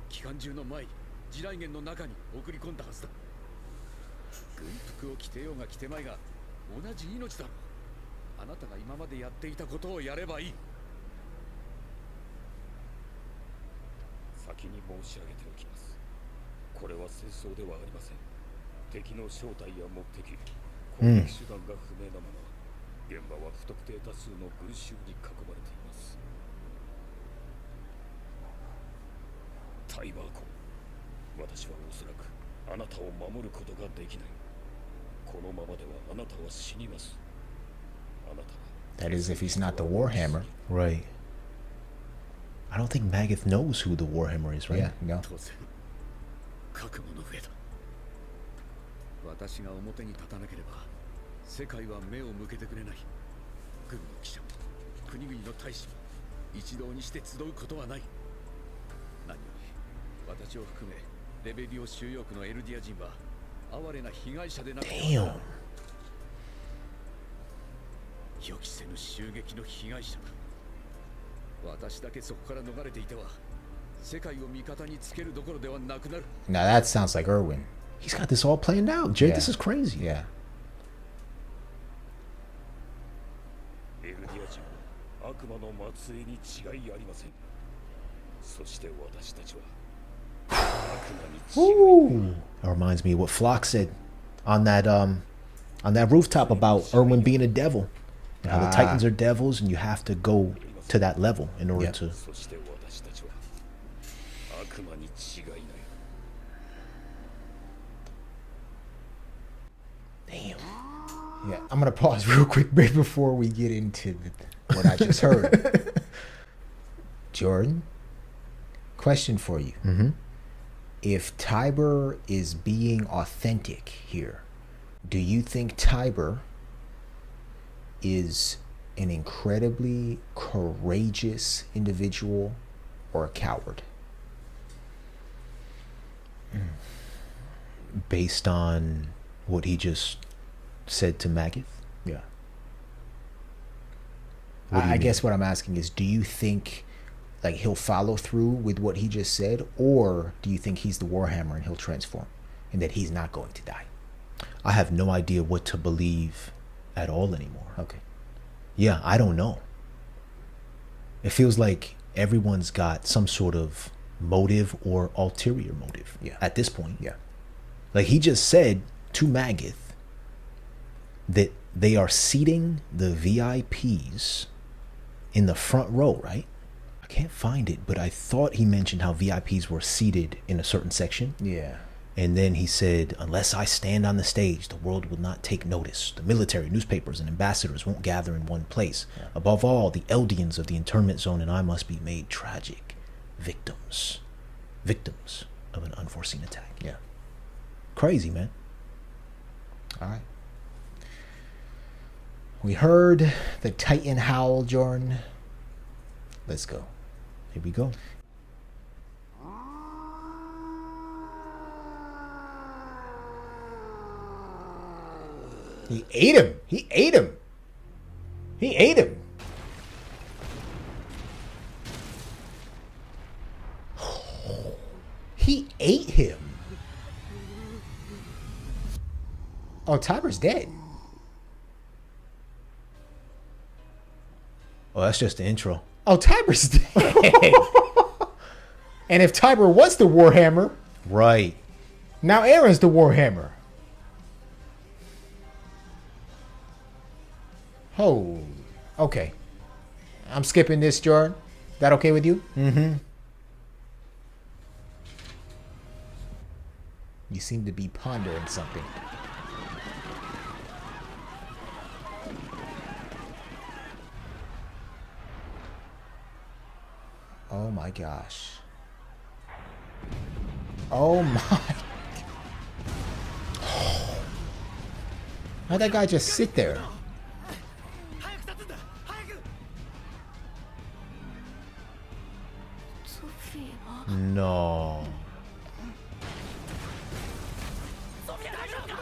機関銃の前、地雷原の中に送り込んだはずだ。軍服を着てようが着てまいが同じ命だろう。あなたが今までやっていたことをやればいい。先に申し上げておきます。これは戦争ではありません。敵の正体や目的、攻撃手段が不明なまま、現場は不特定多数の群衆に囲まれています。タイバーコ、私はおそらくあなたを守ることができない。このままではあなたは死にます。あなたは That is if he's not the Warhammer. Right. I don't think Magath knows who the Warhammer is, right? Yeah, no. 当然覚悟の上だ。私が表に立たなければ世界は目を向けてくれない。軍の記者も国々の大使も一堂にして集うことはない。何より私を含めレベリオ収容区のエルディア人は哀れな被害者でなくてはならない。予期せぬ襲撃の被害者だ。私だけそこから逃れていては世界を味方につけるどころではなくなる。 Now that sounds like Irwin. He's got this all planned out. Jared, Yeah. this is crazy. Yeah. エルディア人は悪魔の末裔に違いありません。そして私たちは悪魔に違いない。 That reminds me of what Flock said on that rooftop about Irwin being a devil. And how the Titans are devils, and you have to go to that level in order to. そして私たちは悪魔に違いない。 Damn. Yeah, I'm gonna pause real quick right before we get into what I just heard. Jordan, question for you. Mm-hmm. If Tiber is being authentic here, do you think Tiber is an incredibly courageous individual or a coward? Based on what he just said to Magath? Yeah. What do you I mean? guess what I'm asking is, do you think like he'll follow through with what he just said, or do you think he's the Warhammer and he'll transform and that he's not going to die? I have no idea what to believe at all anymore. Okay. Yeah, I don't know. It feels like everyone's got some sort of motive or ulterior motive. Yeah. At this point. Yeah. Like he just said to Magath that they are seating the VIPs in the front row, right? I can't find it, but I thought he mentioned how VIPs were seated in a certain section. Yeah. And then he said, unless I stand on the stage, the world will not take notice. The military, newspapers, and ambassadors won't gather in one place. Yeah. Above all, the Eldians of the internment zone and I must be made tragic victims. Victims of an unforeseen attack. Yeah. Crazy, man. All right. We heard the Titan howl, Jordan. Let's go. Here we go. He ate him. He ate him. He ate him. He ate him. Oh, Tiber's dead. Oh, that's just the intro. Oh, Tiber's dead. And if Tiber was the Warhammer, right. Now Aaron's the Warhammer. Oh, okay. I'm skipping this, Jordan. That okay with you? Mm-hmm. You seem to be pondering something. Oh my gosh. Oh my. How'd that guy just sit there? No.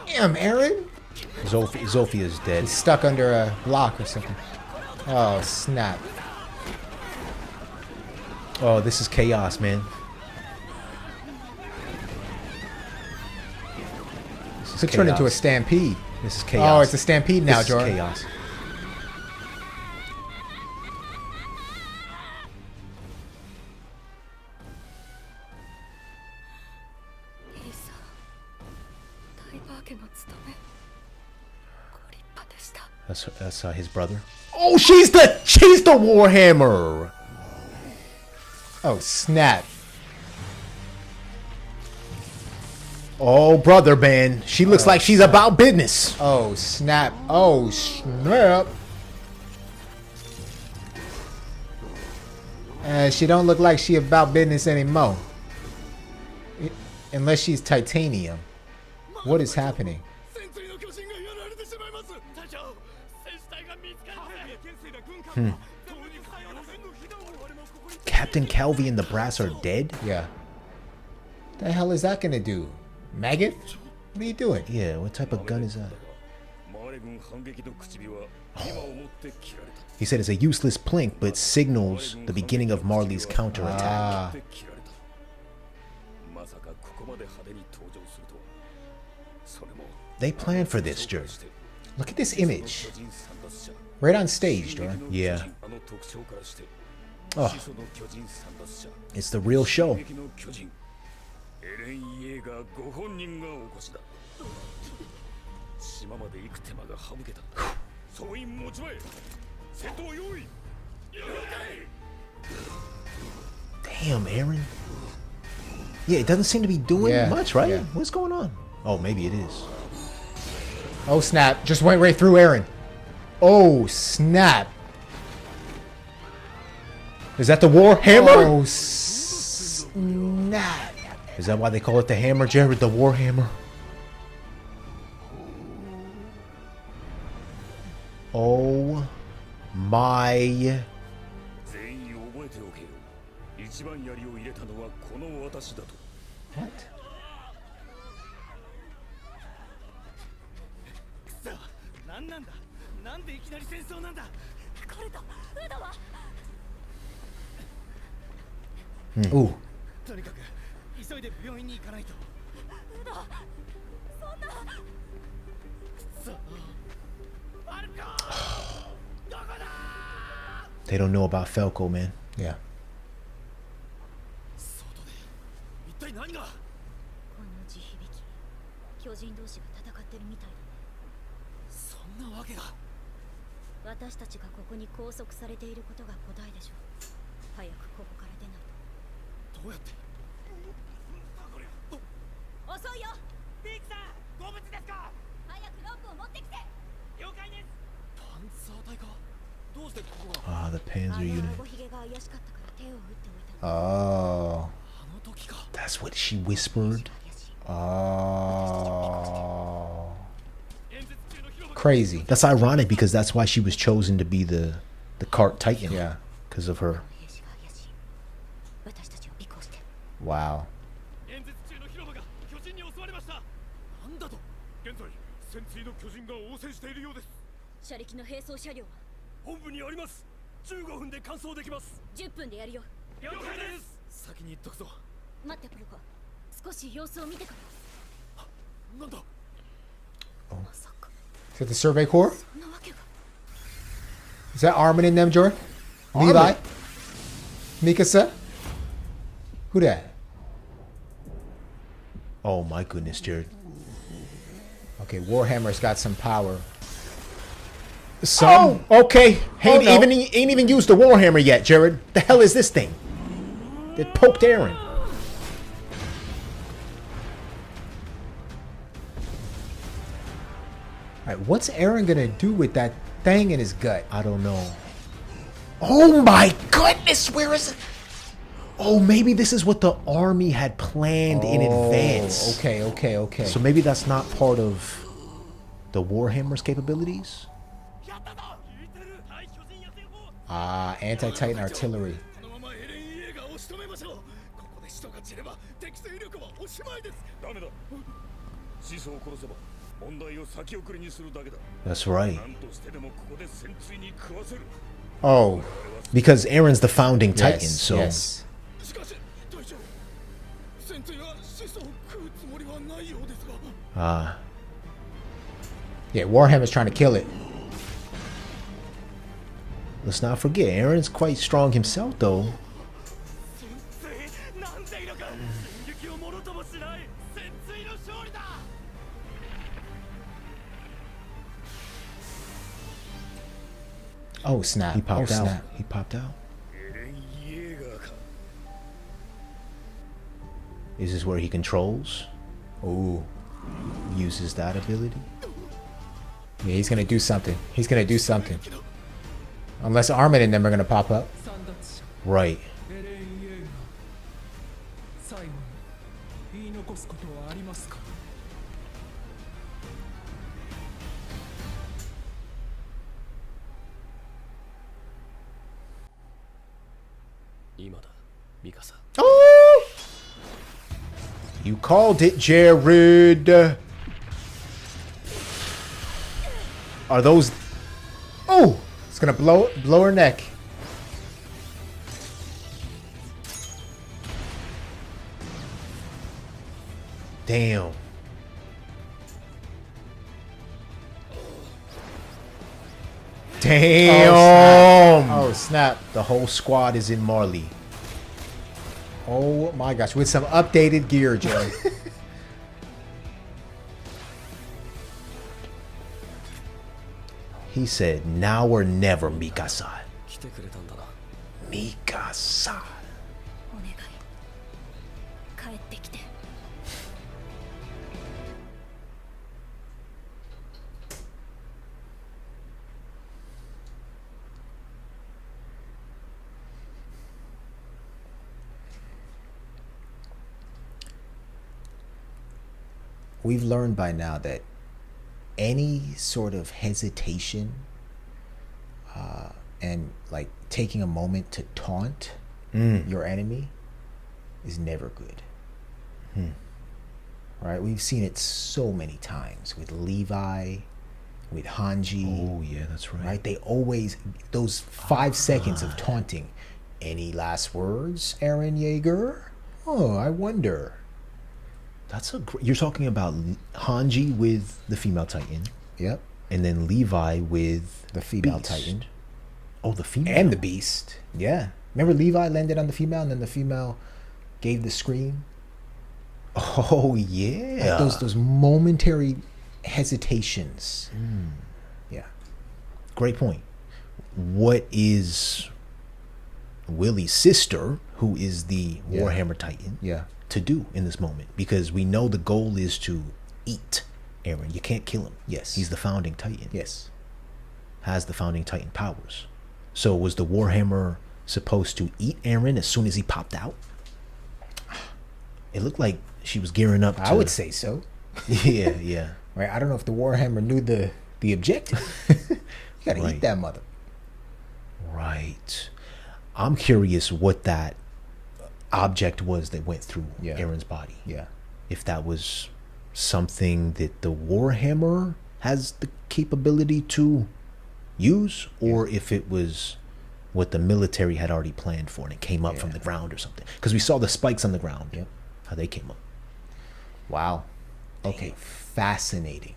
Damn, Aaron. Zophia's dead. He's stuck under a block or something. Oh, snap. Oh, this is chaos, man. This could turn into a stampede. This is chaos. Oh, it's a stampede now, this Jordan. Is chaos. That's his brother. Oh, she's the Warhammer. Oh, snap. Oh, brother, man. She looks like she's about business. Oh, snap. Oh, snap. She don't look like she about business anymore. Unless she's titanium. What is happening? Captain Calvi and the brass are dead? Yeah. The hell is that gonna do? Maggot? What are you doing? Yeah, what type of gun is that? He said it's a useless plink, but signals the beginning of Marley's counterattack. They planned for this, Jared. Look at this image. Right on stage, Dora. Yeah. Oh. It's the real show. Damn, Aaron. Yeah, it doesn't seem to be doing much, right? Yeah. What's going on? Oh, maybe it is. Oh, snap. Just went right through Aaron. Oh, snap. Is that the war hammer? Oh, snap. Is that why they call it the hammer, Jared? The war hammer? Oh my. What? Ooh. They don't know about Falco, man. Yeah. Ah, the Panzer unit. Oh. That's what she whispered. Oh. Crazy. That's ironic because that's why she was chosen to be the cart titan. Yeah. Because of her. Wow. Is that the Survey Corps? Is that Armin in them, Jordan? Levi? Mikasa? Who that? Oh my goodness, Jared. Okay, Warhammer's got some power. Oh, okay. Ain't even used the Warhammer yet, Jared. The hell is this thing? It poked Aaron. Alright, what's Aaron gonna do with that thing in his gut? I don't know. Oh my goodness, where is it? Oh, maybe this is what the army had planned in advance. Okay. So maybe that's not part of the Warhammer's capabilities? Ah, anti-Titan artillery. That's right. Oh. Because Aaron's the founding Titan, so... Yes. Yeah, Warhammer's trying to kill it. Let's not forget, Aaron's quite strong himself, though. Oh snap! He popped oh, out. Snap. He popped out. エレン・イエーガーか。 Is this where he controls? Ooh. Uses that ability? Yeah, he's gonna do something. He's gonna do something. Unless Armin and them are gonna pop up. 三奪者 Right. エレン・イエーガー最後に言い残すことはありますか？今だ、ミカサ。 You called it, Jared. Are those? Oh, it's gonna blow her neck. Damn. Damn. Oh snap! The whole squad is in Marley. Oh my gosh! With some updated gear, Jared. He said, now or never, Mikasa. 来てくれたんだな。 Mikasa. お願い帰ってきて。 We've learned by now that any sort of hesitation and like taking a moment to taunt your enemy is never good. Right? We've seen it so many times with Levi, with Hanji. Oh, yeah, that's right. Right? They always, those 5 seconds of taunting. Any last words, Eren Yeager? Oh, I wonder. That's you're talking about Hanji with the female Titan. Yep. And then Levi with The female Beast. Titan. Oh, the female. And the Beast. Yeah. Remember Levi landed on the female and then the female gave the scream? Oh, yeah. Like those momentary hesitations. Yeah. Great point. What is Willie's sister, who is the Yeah. Warhammer Titan, Yeah. to do in this moment? Because we know the goal is to eat Eren. You can't kill him. Yes. He's the founding Titan. Yes. Has the founding Titan powers. So was the Warhammer supposed to eat Eren as soon as he popped out? It looked like she was gearing up to... I would say so. Yeah, yeah. Right. I don't know if the Warhammer knew the objective. You gotta Right. eat that mother. Right. I'm curious what that object was that went through Yeah. Eren's body. Yeah. If that was something that the Warhammer has the capability to use, or if it was what the military had already planned for and it came up from the ground or something. Because we saw the spikes on the ground. Yep. How they came up. Wow. Okay. Fascinating.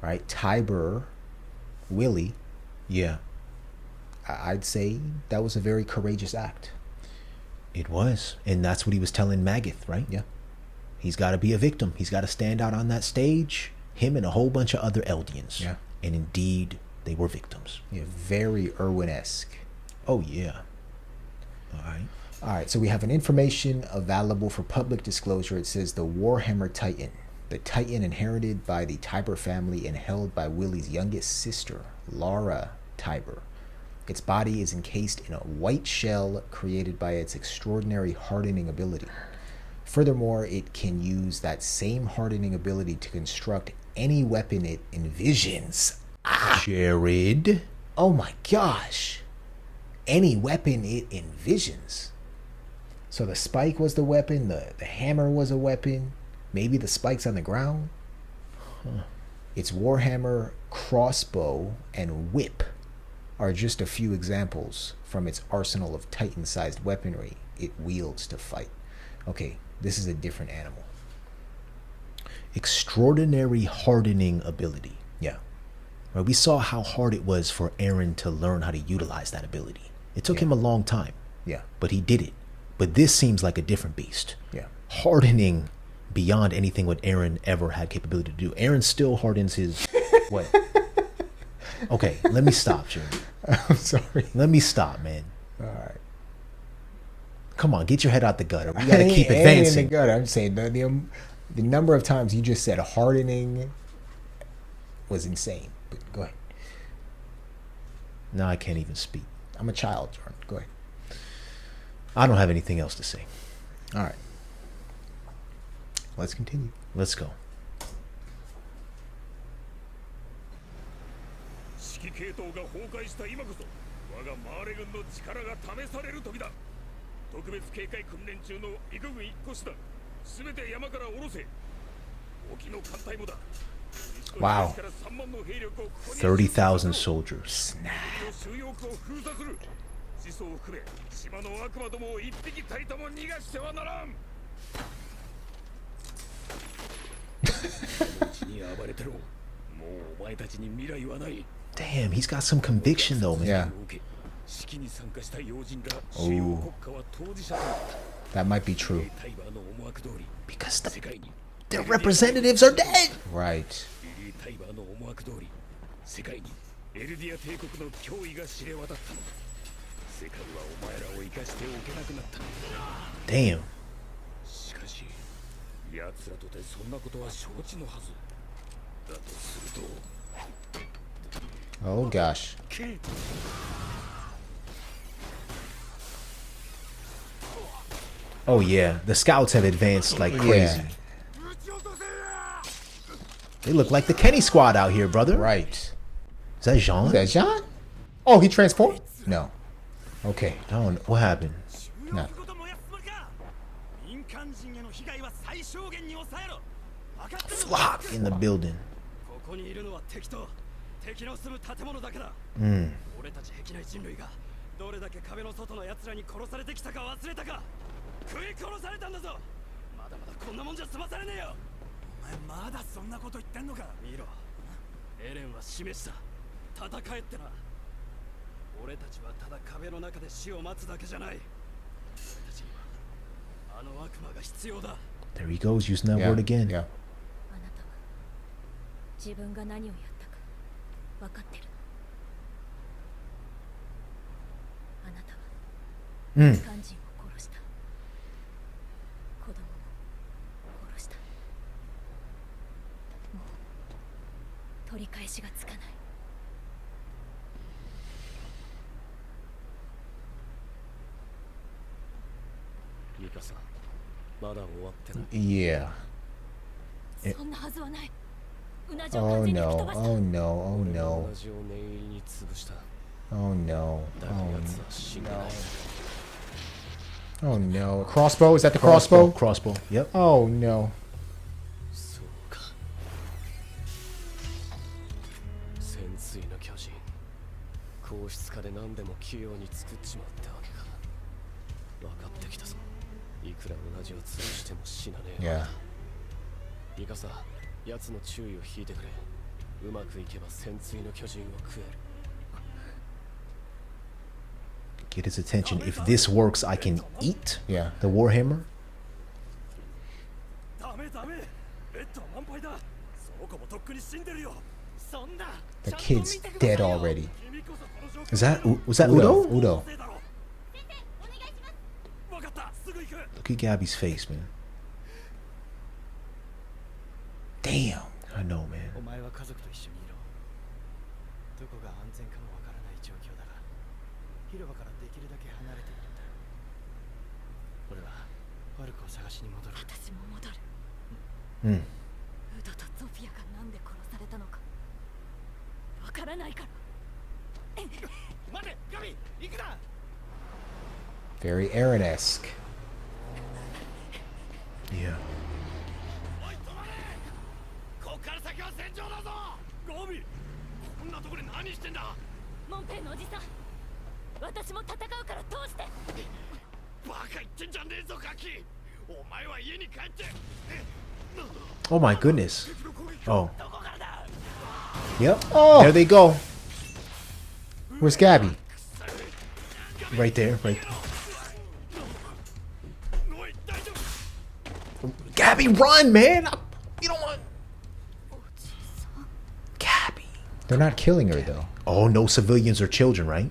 Right. Tiber, Willie, Yeah, I'd say that was a very courageous act. it was. And that's what he was telling Magath, right? Yeah. He's got to be a victim. He's got to stand out on that stage. Him and a whole bunch of other Eldians. Yeah. And indeed, they were victims. Yeah. Very Irwin-esque. Oh, yeah. All right. All right, so we have an information available for public disclosure. It says the Warhammer Titan, the Titan inherited by the Tiber family and held by Willie's youngest sister, Lara Tiber. Its body is encased in a white shell created by its extraordinary hardening ability. Furthermore, it can use that same hardening ability to construct any weapon it envisions. Jared. Oh my gosh. Any weapon it envisions. So the spike was the weapon, the hammer was a weapon, maybe the spikes on the ground. Its Warhammer crossbow and whip are just a few examples from its arsenal of Titan-sized weaponry it wields to fight. Okay, this is a different animal. Extraordinary hardening ability. Yeah. Right, we saw how hard it was for Eren to learn how to utilize that ability. It took him a long time, Yeah. but he did it. But this seems like a different beast. Yeah. Hardening beyond anything what Eren ever had capability to do. Eren still hardens his... What? Okay, let me stop, Jared. I'm sorry. Let me stop, man. All right. Come on, get your head out the gutter. We gotta keep Ain't in advancing. the gutter. I'm saying the number of times you just said hardening was insane. But go ahead. Now I can't even speak. I'm a child, Jordan. Go ahead. I don't have anything else to say. All right. Let's continue. Let's go. 指揮系統が崩壊した今こそ我がマーレ軍の力が試される時だ。特別警戒訓練中の陸軍一個師だ。すべて山から下ろせ。沖の艦隊もだ。 Wow. 30,000 soldiers. 収容区を封鎖する。始祖を含め島の悪魔どもを一匹たりとも逃がしてはならん。うちに暴れてろ。もうお前たちに未来はない。 Damn, he's got some conviction though, man. Yeah. Oh. That might be true. Because their representatives are dead. Right. Damn. Oh gosh. Oh yeah, the scouts have advanced like crazy. They look like the Kenny squad out here, brother. Right. Is that Jean? Is that Jean? Oh, he transformed? No. Okay. I don't know. What happened? No. Flock in the building. 敵の住む建物だけだ。俺たち壁内人類がどれだけ壁の外の奴らに殺されてきたか忘れたか。食い殺されたんだぞ。まだまだこんなもんじゃ済まされねえよ。お前まだそんなこと言ってんのか。見ろ。エレンは示した。戦えってな。俺たちはただ壁の中で死を待つだけじゃない。俺たちにはあの悪魔が必要だ。 There he goes using that word again. Yeah. あなたは自分が何をやったか分かってる。あなたは民間人を殺した。子供も殺した。もう取り返しがつかない。ミカさん、まだ終わってない。 Yeah. そんなはずはない。 Oh no. Oh no. Oh no. 同じを念入りに潰した。 Oh no. だが奴は死んでない。 Oh no. Crossbow? Is that the crossbow? Crossbow. Yep. Oh no. そうか。潜水の巨人。硬質化で何でも器用に作っちまってわけか。分かってきたぞ。いくら同じを潰しても死なねえ。 Yeah. ミカサ、奴の注意を引いてくれ。うまくいけば潜水の巨人を食える。 Get his attention. If this works, I can eat Yeah. the Warhammer. ダメダメ。ベッドは満杯だ。そうこもとっくに死んでるよ。そんな。 The kid's dead already. Was that Udo? Udo? Udo. Look at Gabby's face, man. Damn. I know, man. お前は家族と一緒にいろ。どこが安全かもわからない状況だが、広場からできるだけ離れているんだ。俺はファルコを探しに戻る。私も戻る。うん。ウドとゾフィアがなんで殺されたのかわからないから。待て、ガビ、行くな。 Very Aaron-esque. Yeah. おい、止まれ。こっから先は戦場だぞ。ガビ、こんなところで何してんだ。モンペイのおじさん、私も戦うから通して。バカ言ってんじゃねえぞ、ガキ。お前は家に帰って。 Oh my goodness. Oh. どこからだ。 Yep. Oh! There they go. Where's Gabby? Right there. Right there. おい、大丈夫。 Gabby, run, man. You don't want. Gabby. They're not killing her though. Oh, no civilians or children, right?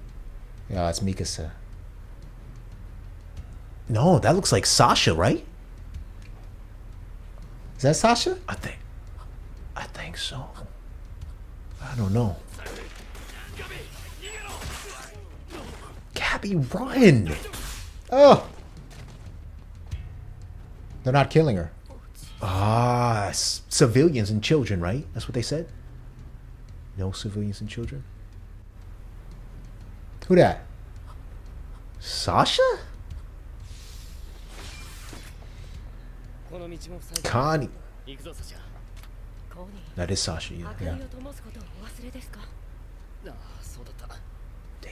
Yeah, that's Mikasa. No, that looks like Sasha, right? Is that Sasha? I think so. I don't know. Gabby, run! Oh! They're not killing her. Ah, civilians and children, right? That's what they said? No civilians and children? Who that? Sasha? Connie. コニー That is Sasha, yeah. 明かりを灯すことをお忘れですか？ああ、そうだった。 Damn.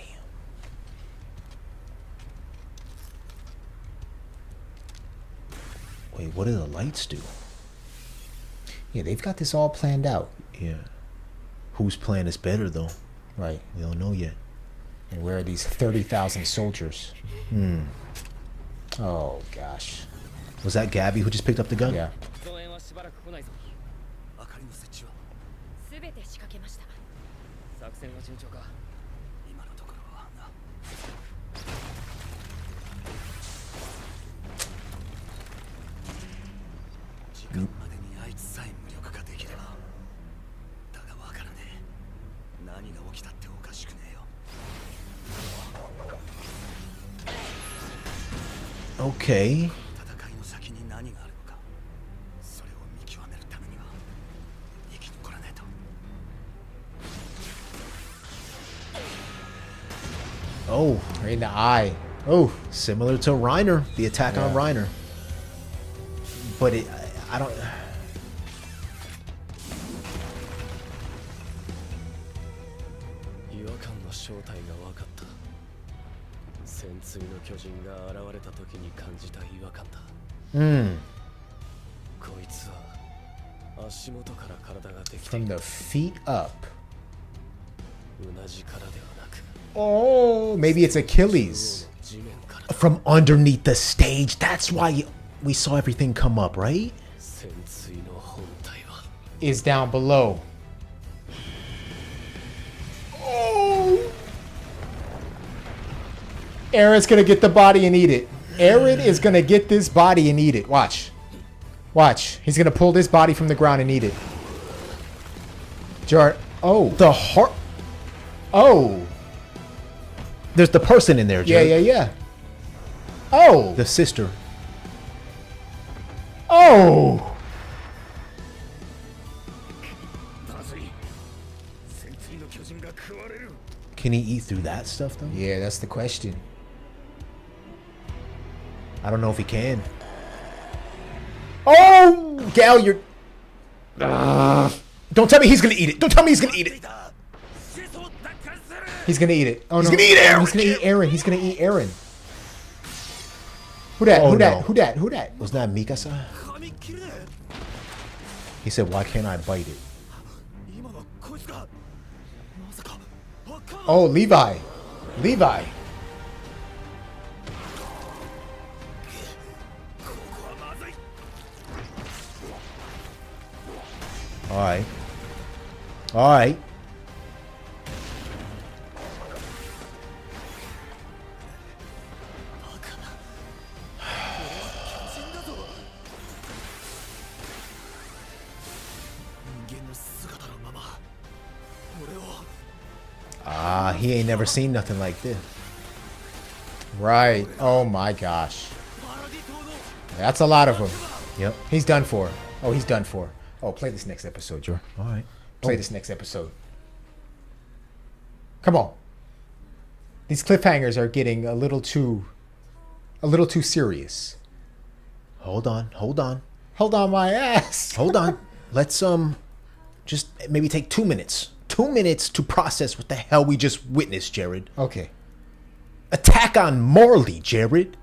Wait, what do the lights do? Yeah, they've got this all planned out. Yeah. Whose plan is better, though? Right. We don't know yet. And where are these 30,000 soldiers? Oh, gosh. Was that Gabby who just picked up the gun? Yeah. 増援はしばらく来ないぞ。明かりの設置はすべて仕掛けました。作戦は順調か。今のところはな。時間までにあいつさえ無力化できれば。だがわからねえ。何が起きたっておかしくねえよ。 Okay. 戦いの先に何があるのか。それを見極めるためには生き残らないと。 Oh, Right in the eye. Oh. similar to Reiner, the attack on Yeah. Reiner. But I don't. 違和感の正体が分かった。潜水の巨人が現れた時に感じた違和感だ。こいつは足元から体ができてい From る。 the feet up. 同じからではなく、 Oh, maybe it's Achilles. 地面からだ。 From underneath the stage. That's why we saw everything come up, right? 潜水の本体は Is down below. Oh! Aaron's gonna get the body and eat it. Aaron is gonna get this body and eat it. Watch. Watch. He's gonna pull this body from the ground and eat it. Oh. The heart. Oh. There's the person in there, Yeah, Jared. yeah, yeah. Oh. The sister. Oh. まずい。潜水の巨人が食われる。 Can he eat through that stuff, though? Yeah, that's the question. I don't know if he can. Oh, Gal, you're. Don't tell me he's gonna eat it. Don't tell me he's gonna eat it. He's gonna eat it. Oh, He's no. gonna eat Aaron. He's gonna eat Aaron. He's gonna eat Aaron. Who that? Oh, Who that? no. Who that? Who that? Was that Mikasa? He said, "Why can't I bite it?" 今のこいつがまさかバカな。 Oh, Levi. Levi. All right. All right. Ah, he ain't never seen nothing like this. Right. Oh my gosh. That's a lot of them. Yep. He's done for. Oh, he's done for. Oh, play this next episode, Joe. All right. Play this next episode. Come on. These cliffhangers are getting a little too serious. Hold on. Hold on. Hold on my ass. Hold on. Let's just maybe take 2 minutes. 2 minutes to process what the hell we just witnessed, Jared. Okay. Attack on Marley, Jared.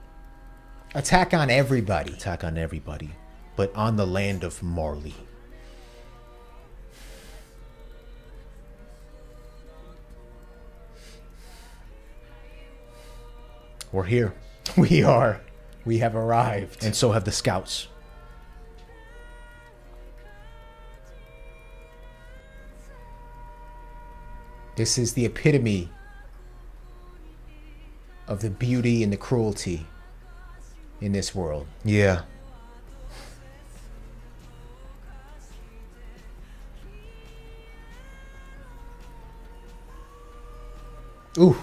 Attack on everybody. Attack on everybody, but on the land of Marley. We're here, We are. We have arrived. and so have the scouts. This is the epitome of the beauty and the cruelty in this world. Yeah. Ooh.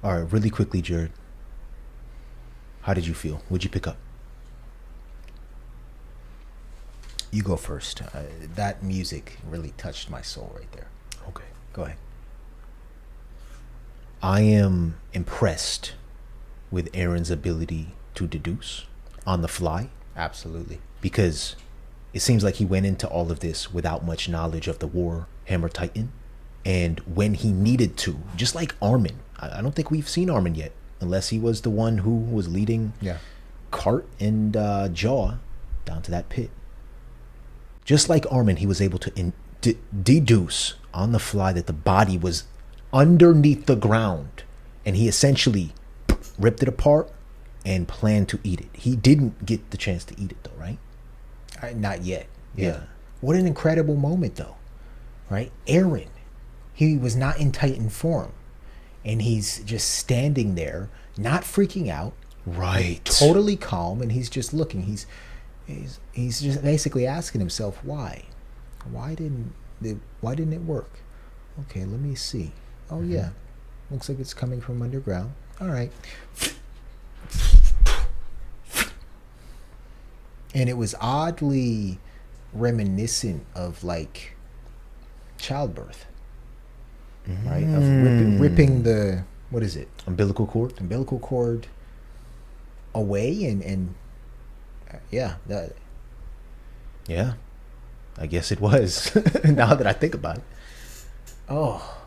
All right, really quickly, Jared. How did you feel? What'd you pick up? You go first. That music really touched my soul right there. Okay. Go ahead. I am impressed with Aaron's ability to deduce on the fly, Absolutely. because it seems like he went into all of this without much knowledge of the war Hammer Titan. And when he needed to, just like Armin, I don't think we've seen Armin yet, unless he was the one who was leading Cart and Jaw down to that pit. Just like Armin, he was able to deduce on the fly that the body was underneath the ground, and he essentially ripped it apart and planned to eat it. He didn't get the chance to eat it though, right? Not yet. Yeah. What an incredible moment though, right? Aaron, he was not in Titan form, and he's just standing there, not freaking out, Right. totally calm, and he's just looking. He's just basically asking himself why didn't it work? Okay, let me see. Oh yeah, looks like it's coming from underground. All right. And it was oddly reminiscent of like childbirth, right? Of ripping the, what is it? Umbilical cord. Umbilical cord away, and yeah, that. Yeah, I guess it was. Now that I think about it. Oh,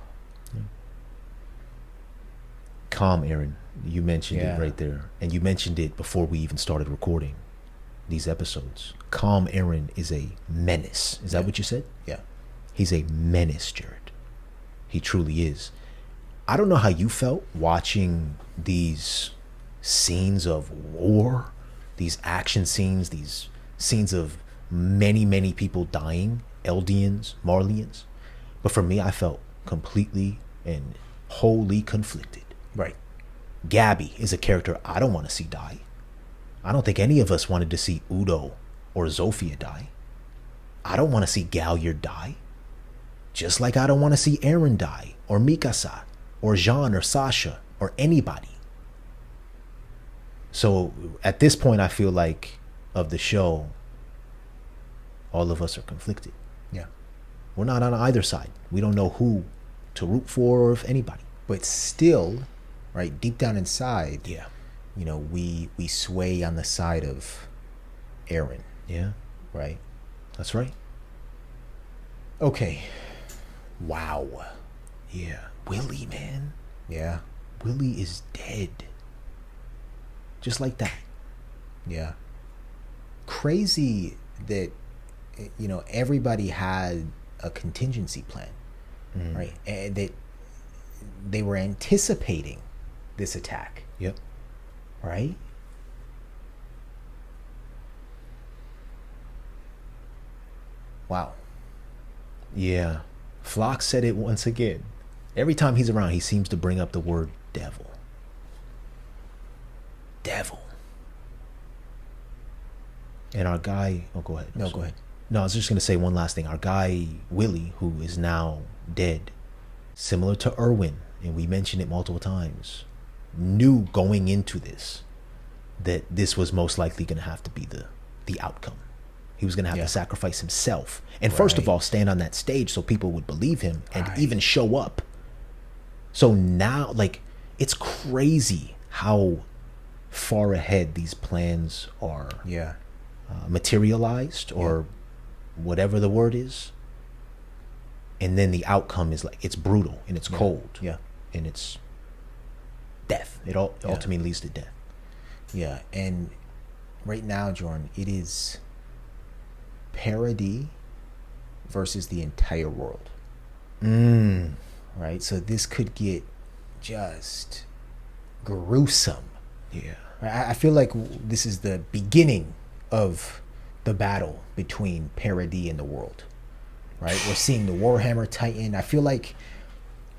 Calm, Aaron. You mentioned Yeah. it right there, and you mentioned it before we even started recording these episodes. Calm Aaron is a menace. Is that what you said? yeah. He's a menace, Jared. He truly is. I don't know how you felt watching these scenes of war, these action scenes, these scenes of many, many people dying, Eldians, Marlians. But for me, I felt completely and wholly conflicted. Right. Gabby is a character I don't want to see die. I don't think any of us wanted to see Udo or Zofia die. I don't want to see Galliard die. Just like I don't want to see Aaron die, or Mikasa, or Jean, or Sasha, or anybody. So at this point, I feel like of the show, all of us are conflicted. Yeah. We're not on either side. We don't know who to root for, or if anybody. But still, right, deep down inside, Yeah. you know, we sway on the side of Aaron, Yeah. right? That's right. Okay. Wow. Yeah. Willie, man. Yeah. Willie is dead. Just like that. Yeah. Crazy that, you know, everybody had a contingency plan, right? And that they were anticipating this attack, Yep. right? Wow. Yeah. Flock said it once again. Every time he's around, he seems to bring up the word devil. Devil. And our guy, oh, go ahead. No, I'm go sorry. ahead. No, I was just going to say one last thing. Our guy, Willie, who is now dead, similar to Erwin, and we mentioned it multiple times, knew going into this that this was most likely going to have to be the outcome. He was going to have Yeah. to sacrifice himself. And first of Right. all, stand on that stage so people would believe him and Right. even show up. So now, like, it's crazy how far ahead these plans are Yeah. materialized, or whatever the word is. And then the outcome is like, it's brutal and it's cold. Yeah. And it's death. It ultimately leads to death. Yeah, and right now, Jordan, it is Paradis versus the entire world. Right? So this could get just gruesome. Yeah. I feel like this is the beginning of the battle between Paradis and the world. Right? We're seeing the Warhammer Titan. I feel like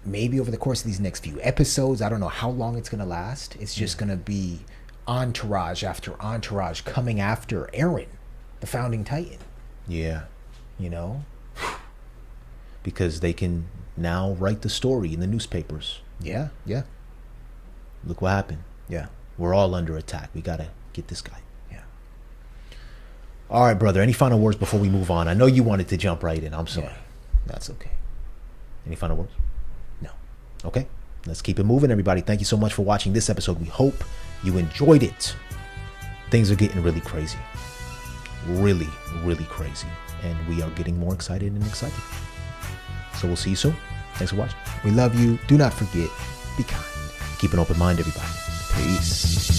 maybe over the course of these next few episodes, I don't know how long it's going to last. It's just going to be entourage after entourage coming after Eren, the founding Titan. Yeah. You know? Because they can now write the story in the newspapers. Yeah, yeah. Look what happened. Yeah. We're all under attack. We got to get this guy. Yeah. All right, brother. Any final words before we move on? I know you wanted to jump right in. I'm sorry. Yeah, that's okay. Any final words? No. Okay. Let's keep it moving, everybody. Thank you so much for watching this episode. We hope you enjoyed it. Things are getting really crazy. Really, really crazy. And we are getting more excited and excited. So we'll see you soon. Thanks for watching. We love you. Do not forget, be kind. Keep an open mind, everybody. Peace.